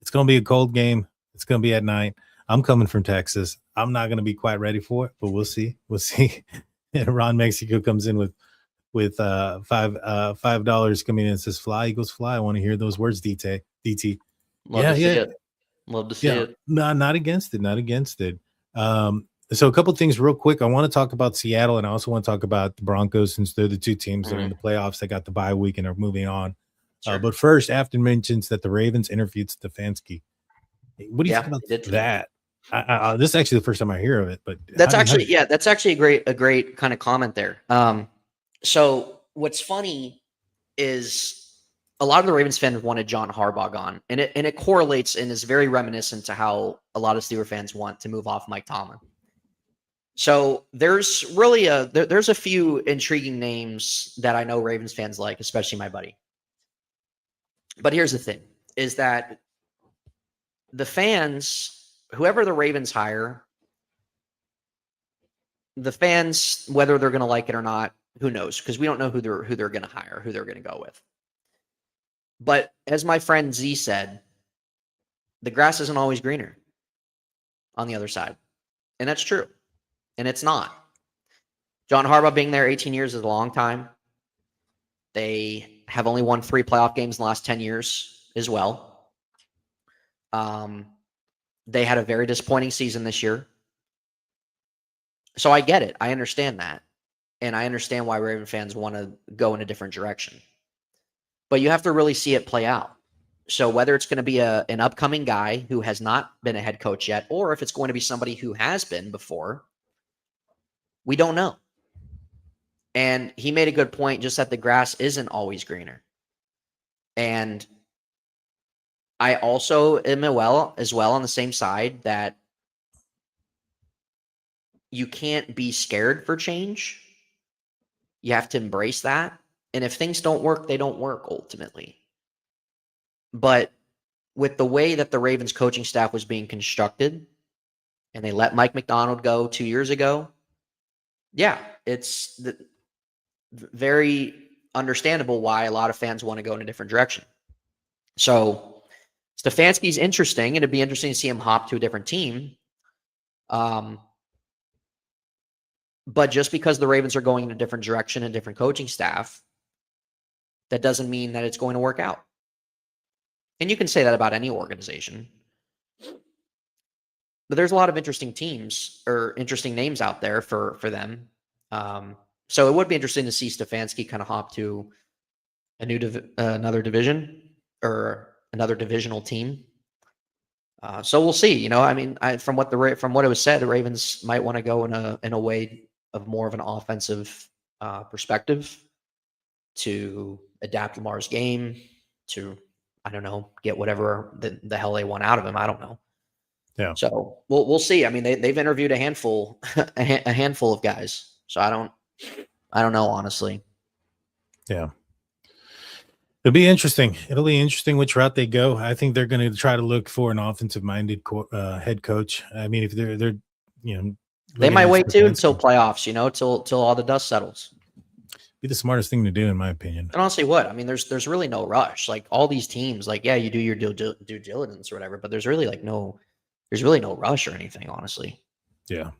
it's going to be a cold game. It's going to be at night. I'm coming from Texas. I'm not going to be quite ready for it, but we'll see. We'll see. Ron Mexico comes in with $5 coming in and says, "Fly, Eagles, fly." I want to hear those words, DT. Love to see it. Love to see it. No, not against it. Not against it. So a couple of things real quick. I want to talk about Seattle, and I also want to talk about the Broncos, since they're the two teams that are in the playoffs. They got the bye week and are moving on. Sure. But first, Afton mentions that the Ravens interviewed Stefanski. What do you think about that? This is actually the first time I hear of it, but that's actually a great kind of comment there. So what's funny is a lot of the Ravens fans wanted John Harbaugh gone, and it correlates and is very reminiscent to how a lot of Steelers fans want to move off Mike Tomlin. So there's really there's a few intriguing names that I know Ravens fans like, especially my buddy. But here's the thing, is that the fans, whoever the Ravens hire, the fans, whether they're going to like it or not, who knows? Because we don't know who they're going to hire, who they're going to go with. But as my friend Z said, the grass isn't always greener on the other side. And that's true. And it's not. John Harbaugh being there 18 years is a long time. They have only won 3 playoff games in the last 10 years as well. They had a very disappointing season this year. So I get it. I understand that. And I understand why Raven fans want to go in a different direction. But you have to really see it play out. So whether it's going to be an upcoming guy who has not been a head coach yet, or if it's going to be somebody who has been before, we don't know. And he made a good point, just that the grass isn't always greener. And I also am as well on the same side that you can't be scared for change. You have to embrace that. And if things don't work, they don't work ultimately. But with the way that the Ravens coaching staff was being constructed, and they let Mike McDonald go 2 years ago, yeah, it's very understandable why a lot of fans want to go in a different direction. So Stefanski's interesting, and it'd be interesting to see him hop to a different team. But just because the Ravens are going in a different direction and different coaching staff, that doesn't mean that it's going to work out. And you can say that about any organization. But there's a lot of interesting teams or interesting names out there for them. So it would be interesting to see Stefanski kind of hop to a new another division or another divisional team. So we'll see. You know, I mean, from what it was said, the Ravens might want to go in a way of more of an offensive perspective to adapt Lamar's game, to, I don't know, get whatever the hell they want out of him. I don't know. Yeah. So we'll see. I mean, they've interviewed a handful of guys. So I don't know, honestly. Yeah. It'll be interesting. It'll be interesting which route they go. I think they're going to try to look for an offensive-minded head coach. I mean, if they're they might wait too until playoffs, till all the dust settles. Be the smartest thing to do, in my opinion. And honestly, what? I mean, there's really no rush. Like, all these teams, like, yeah, you do your due diligence or whatever, but there's really no rush or anything, honestly. Yeah.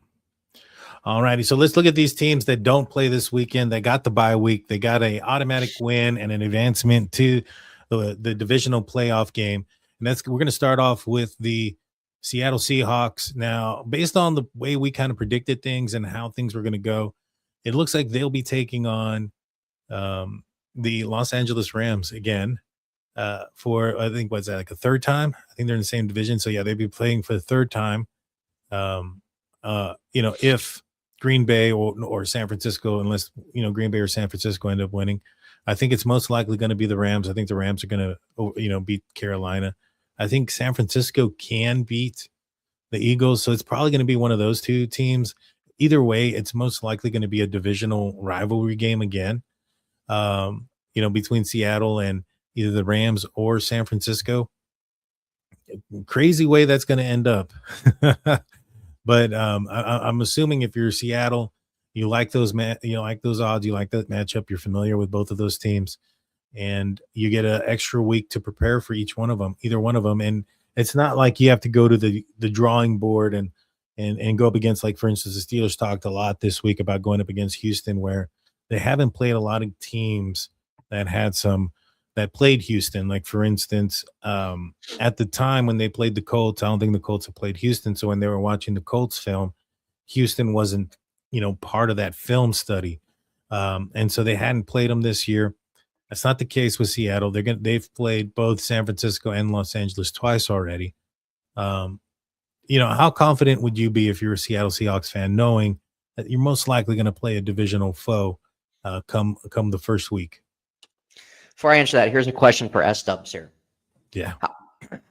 All righty. So let's look at these teams that don't play this weekend. They got the bye week. They got an automatic win and an advancement to the divisional playoff game. And we're going to start off with the Seattle Seahawks. Now, based on the way we kind of predicted things and how things were going to go, it looks like they'll be taking on the Los Angeles Rams again for, I think, what's that, like a third time? I think they're in the same division. So, yeah, they'd be playing for the third time. If Green Bay or San Francisco, unless, Green Bay or San Francisco end up winning, I think it's most likely going to be the Rams. I think the Rams are going to, beat Carolina. I think San Francisco can beat the Eagles. So it's probably going to be one of those two teams. Either way, it's most likely going to be a divisional rivalry game again, between Seattle and either the Rams or San Francisco. Crazy way that's going to end up. But I'm assuming if you're Seattle, you like those odds, you like that matchup. You're familiar with both of those teams, and you get an extra week to prepare for either one of them. And it's not like you have to go to the drawing board and go up against, like, for instance, the Steelers talked a lot this week about going up against Houston, where they haven't played a lot of teams that played Houston. Like, for instance, at the time when they played the Colts, I don't think the Colts have played Houston. So when they were watching the Colts film, Houston wasn't, part of that film study. And so they hadn't played them this year. That's not the case with Seattle. They've played both San Francisco and Los Angeles twice already. How confident would you be if you're a Seattle Seahawks fan, knowing that you're most likely going to play a divisional foe come the first week? Before I answer that, here's a question for S-Dubs here. Yeah.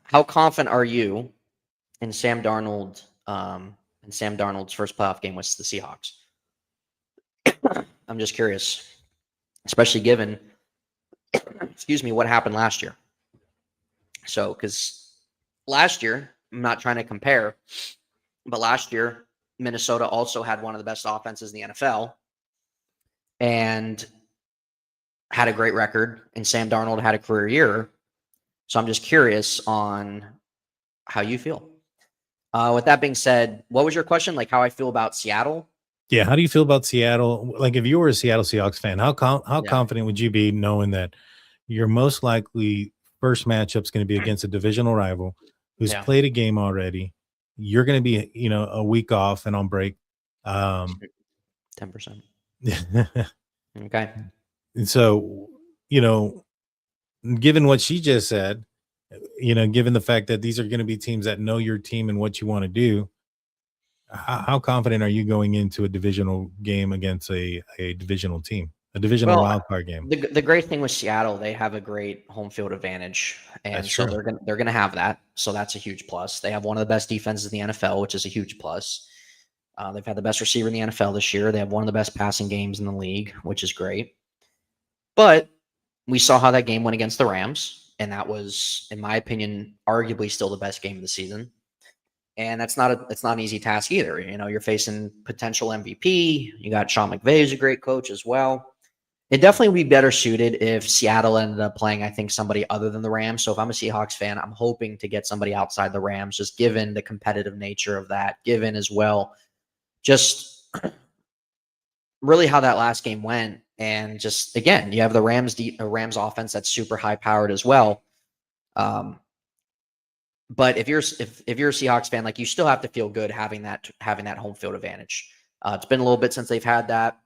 How confident are you in Sam Darnold in Sam Darnold's first playoff game with the Seahawks? I'm just curious, especially given, what happened last year. So, because last year, I'm not trying to compare, but last year, Minnesota also had one of the best offenses in the NFL and had a great record, and Sam Darnold had a career year. So I'm just curious on how you feel. With that being said, what was your question? Like, how I feel about Seattle? Yeah, how do you feel about Seattle? Like, if you were a Seattle Seahawks fan, how confident would you be knowing that your most likely first matchup is going to be against a divisional rival who's played a game already? You're going to be, a week off and on break. 10%. Okay. And so, given what she just said, given the fact that these are going to be teams that know your team and what you want to do, how confident are you going into a divisional game against a divisional team, a divisional wildcard game? The great thing with Seattle, they have a great home field advantage, and so they're gonna have that. So that's a huge plus. They have one of the best defenses in the NFL, which is a huge plus. They've had the best receiver in the NFL this year. They have one of the best passing games in the league, which is great. But we saw how that game went against the Rams, and that was, in my opinion, arguably still the best game of the season. And it's not an easy task either. You're facing potential MVP. You got Sean McVay, who's a great coach as well. It definitely would be better suited if Seattle ended up playing, I think, somebody other than the Rams. So if I'm a Seahawks fan, I'm hoping to get somebody outside the Rams, just given the competitive nature of that, given as well just really how that last game went. And just, again, you have the Rams offense that's super high powered as well. But if you're a Seahawks fan, like, you still have to feel good having that home field advantage. It's been a little bit since they've had that.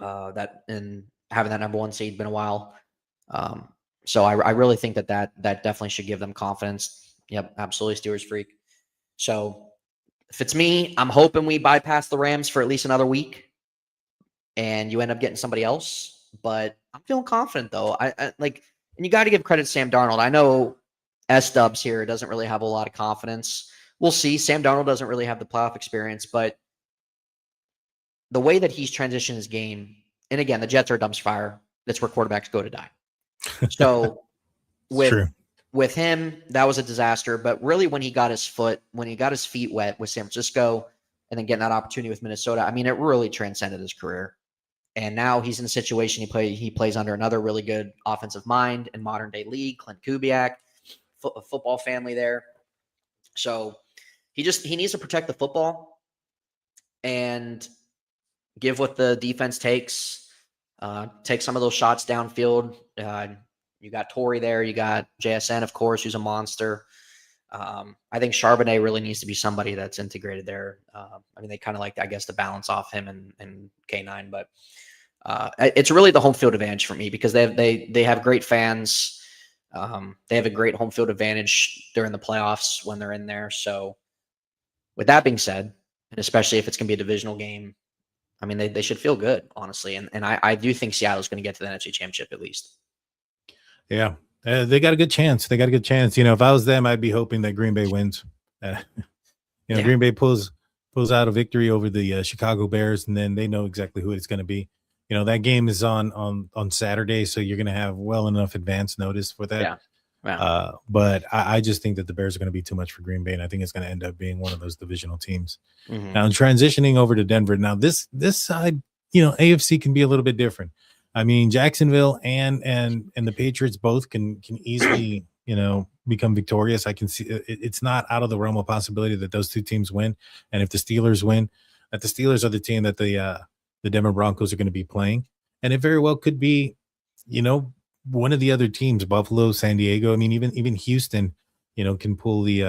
And having that number one seed been a while. So I really think that definitely should give them confidence. Yep, absolutely, Steelers freak. So if it's me, I'm hoping we bypass the Rams for at least another week, and you end up getting somebody else. But I'm feeling confident though. I like, and you got to give credit to Sam Darnold. I know S-Dubs here doesn't really have a lot of confidence. We'll see. Sam Darnold doesn't really have the playoff experience, but the way that he's transitioned his game, and again, the Jets are a dumpster fire. That's where quarterbacks go to die. So with him, that was a disaster. But really, when he got his feet wet with San Francisco, and then getting that opportunity with Minnesota, I mean, it really transcended his career. And now he's in a situation he plays under another really good offensive mind in modern day league, Clint Kubiak, football family there. So he needs to protect the football and give what the defense takes. Take some of those shots downfield. You got Torrey there. You got JSN, of course, who's a monster. I think Charbonnet really needs to be somebody that's integrated there. I mean, they kind of like, I guess, to balance off him and K9, but it's really the home field advantage for me because they have great fans. They have a great home field advantage during the playoffs when they're in there. So with that being said, and especially if it's going to be a divisional game, I mean, they should feel good, honestly. And I do think Seattle's going to get to the NFC Championship at least. Yeah, they got a good chance. If I was them, I'd be hoping that Green Bay wins. Green Bay pulls out a victory over the Chicago Bears, and then they know exactly who it's going to be. That game is on Saturday, so you're going to have well enough advance notice for that. Yeah. But I just think that the Bears are going to be too much for Green Bay, and I think it's going to end up being one of those divisional teams. Mm-hmm. Now, transitioning over to Denver. Now, this side, AFC can be a little bit different. I mean, Jacksonville and the Patriots both can easily become victorious, I can see it's not out of the realm of possibility that those two teams win. And if the Steelers win, that the Steelers are the team that the Denver Broncos are going to be playing. And it very well could be, one of the other teams, Buffalo, San Diego. I mean, even Houston, can pull the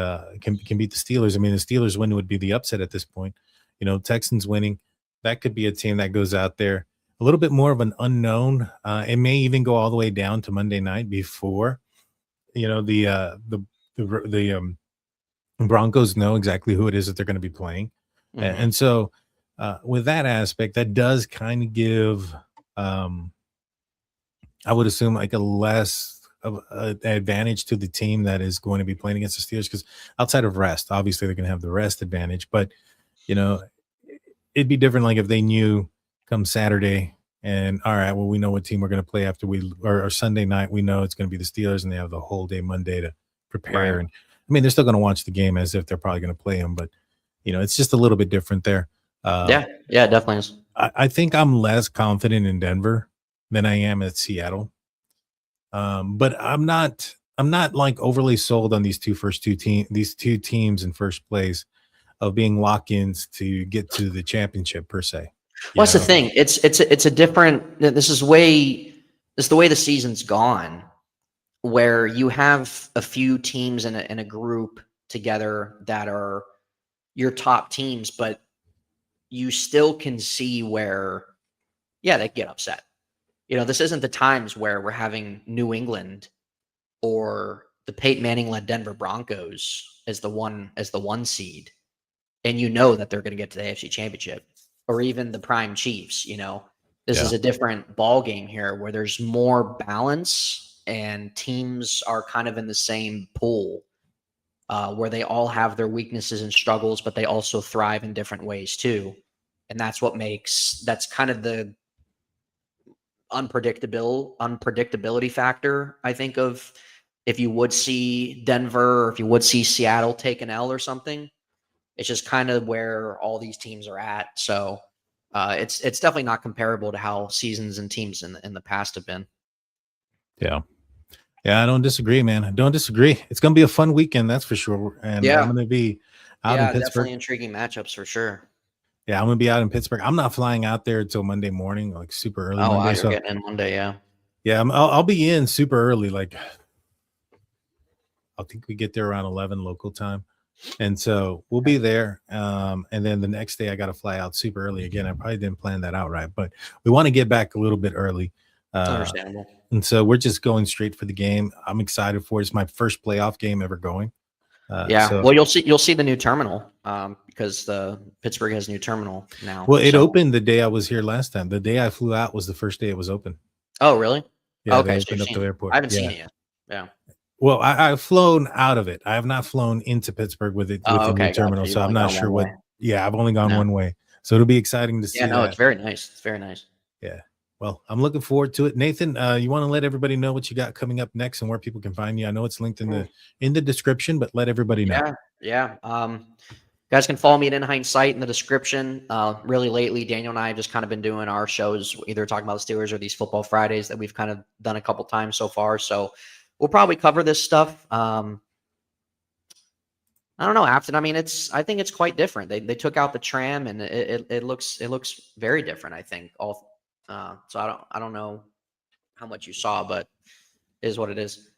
can beat the Steelers. I mean, the Steelers win would be the upset at this point. Texans winning, that could be a team that goes out there a little bit more of an unknown. It may even go all the way down to Monday night before, the Broncos know exactly who it is that they're going to be playing. Mhm. And so with that aspect, that does kind of give, I would assume, like a less of an advantage to the team that is going to be playing against the Steelers, because outside of rest, obviously they're going to have the rest advantage. But, it'd be different like if they knew come Saturday and, all right, well, we know what team we're going to play after or Sunday night, we know it's going to be the Steelers, and they have the whole day Monday to prepare. Right. And I mean, they're still going to watch the game as if they're probably going to play them, but it's just a little bit different there. Yeah, it definitely is. I think I'm less confident in Denver than I am at Seattle. But I'm not like overly sold on these two teams in first place of being lock-ins to get to the championship per se. Well, that's the thing. It's a different. This is the way the season's gone, where you have a few teams in a group together that are your top teams, but you still can see where, they get upset. This isn't the times where we're having New England or the Peyton Manning-led Denver Broncos as the one seed, and that they're going to get to the AFC Championship, or even the prime Chiefs. This is a different ball game here, where there's more balance and teams are kind of in the same pool, where they all have their weaknesses and struggles, but they also thrive in different ways too. And that's kind of the unpredictability factor, I think, of if you would see Denver or if you would see Seattle take an L or something. It's just kind of where all these teams are at. So it's definitely not comparable to how seasons and teams in the past have been. Yeah, I don't disagree, man. I don't disagree. It's going to be a fun weekend, that's for sure. And I'm going to be out in Pittsburgh. Definitely intriguing matchups for sure. Yeah, I'm going to be out in Pittsburgh. I'm not flying out there until Monday morning, like super early. Oh, Monday, you're getting in Monday, yeah. Yeah, I'll be in super early. Like, I think we get there around 11 local time. And so we'll be there. And then the next day I got to fly out super early again. I probably didn't plan that out right, but we want to get back a little bit early. Understandable. And so we're just going straight for the game. I'm excited for it. It's my first playoff game ever going. Well, you'll see the new terminal because the Pittsburgh has a new terminal now. Well, it opened the day I was here last time. The day I flew out was the first day it was open. Oh, really? Yeah, okay, they opened up the airport. I haven't seen it yet. Yeah. Well, I've flown out of it. I have not flown into Pittsburgh with the new terminal, so I'm not sure what. Yeah, I've only gone one way, so it'll be exciting to see. Yeah, no, it's very nice. It's very nice. Yeah. Well, I'm looking forward to it. Nathan, you want to let everybody know what you got coming up next and where people can find you? I know it's linked in the description, but let everybody know. Yeah. Guys can follow me at In Hindsight in the description. Really lately, Daniel and I have just kind of been doing our shows, either talking about the Steelers or these Football Fridays that we've kind of done a couple times so far. So we'll probably cover this stuff. I don't know, Afton. I mean, I think it's quite different. They took out the tram, and it looks very different, I think. So I don't know how much you saw, but it is what it is.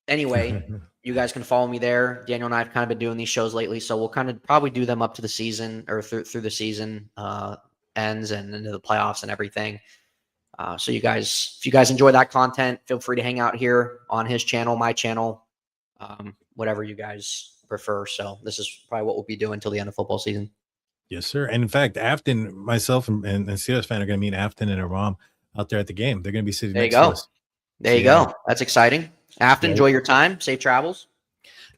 Anyway, you guys can follow me there. Daniel and I have kind of been doing these shows lately, so we'll kind of probably do them up to the season or through the season ends and into the playoffs and everything. So if you guys enjoy that content, feel free to hang out here on his channel, my channel, whatever you guys prefer. So this is probably what we'll be doing until the end of football season. Yes, sir. And in fact, Afton, myself and Steelers fan are going to meet Afton and Aram out there at the game. They're going to be sitting next to us. There you go. That's exciting. Afton, enjoy your time. Safe travels.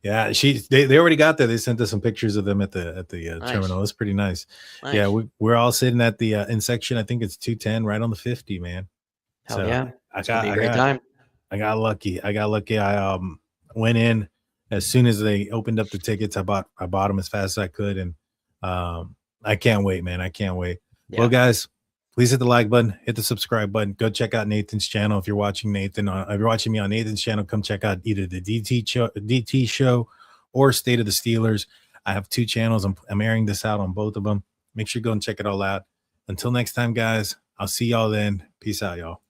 Yeah, they already got there. They sent us some pictures of them at the terminal. It's pretty nice. Yeah, we're all sitting at the in section. I think it's 210, right on the 50, man. Hell yeah! It's gonna be a great time. I got lucky. I went in as soon as they opened up the tickets. I bought them as fast as I could, and I can't wait, man. I can't wait. Yeah. Well, guys, Please hit the like button, hit the subscribe button. Go check out Nathan's channel. If you're watching Nathan, if you're watching me on Nathan's channel, come check out either the DT show or State of the Steelers. I have 2 channels. I'm airing this out on both of them. Make sure you go and check it all out. Until next time, guys, I'll see y'all then. Peace out, y'all.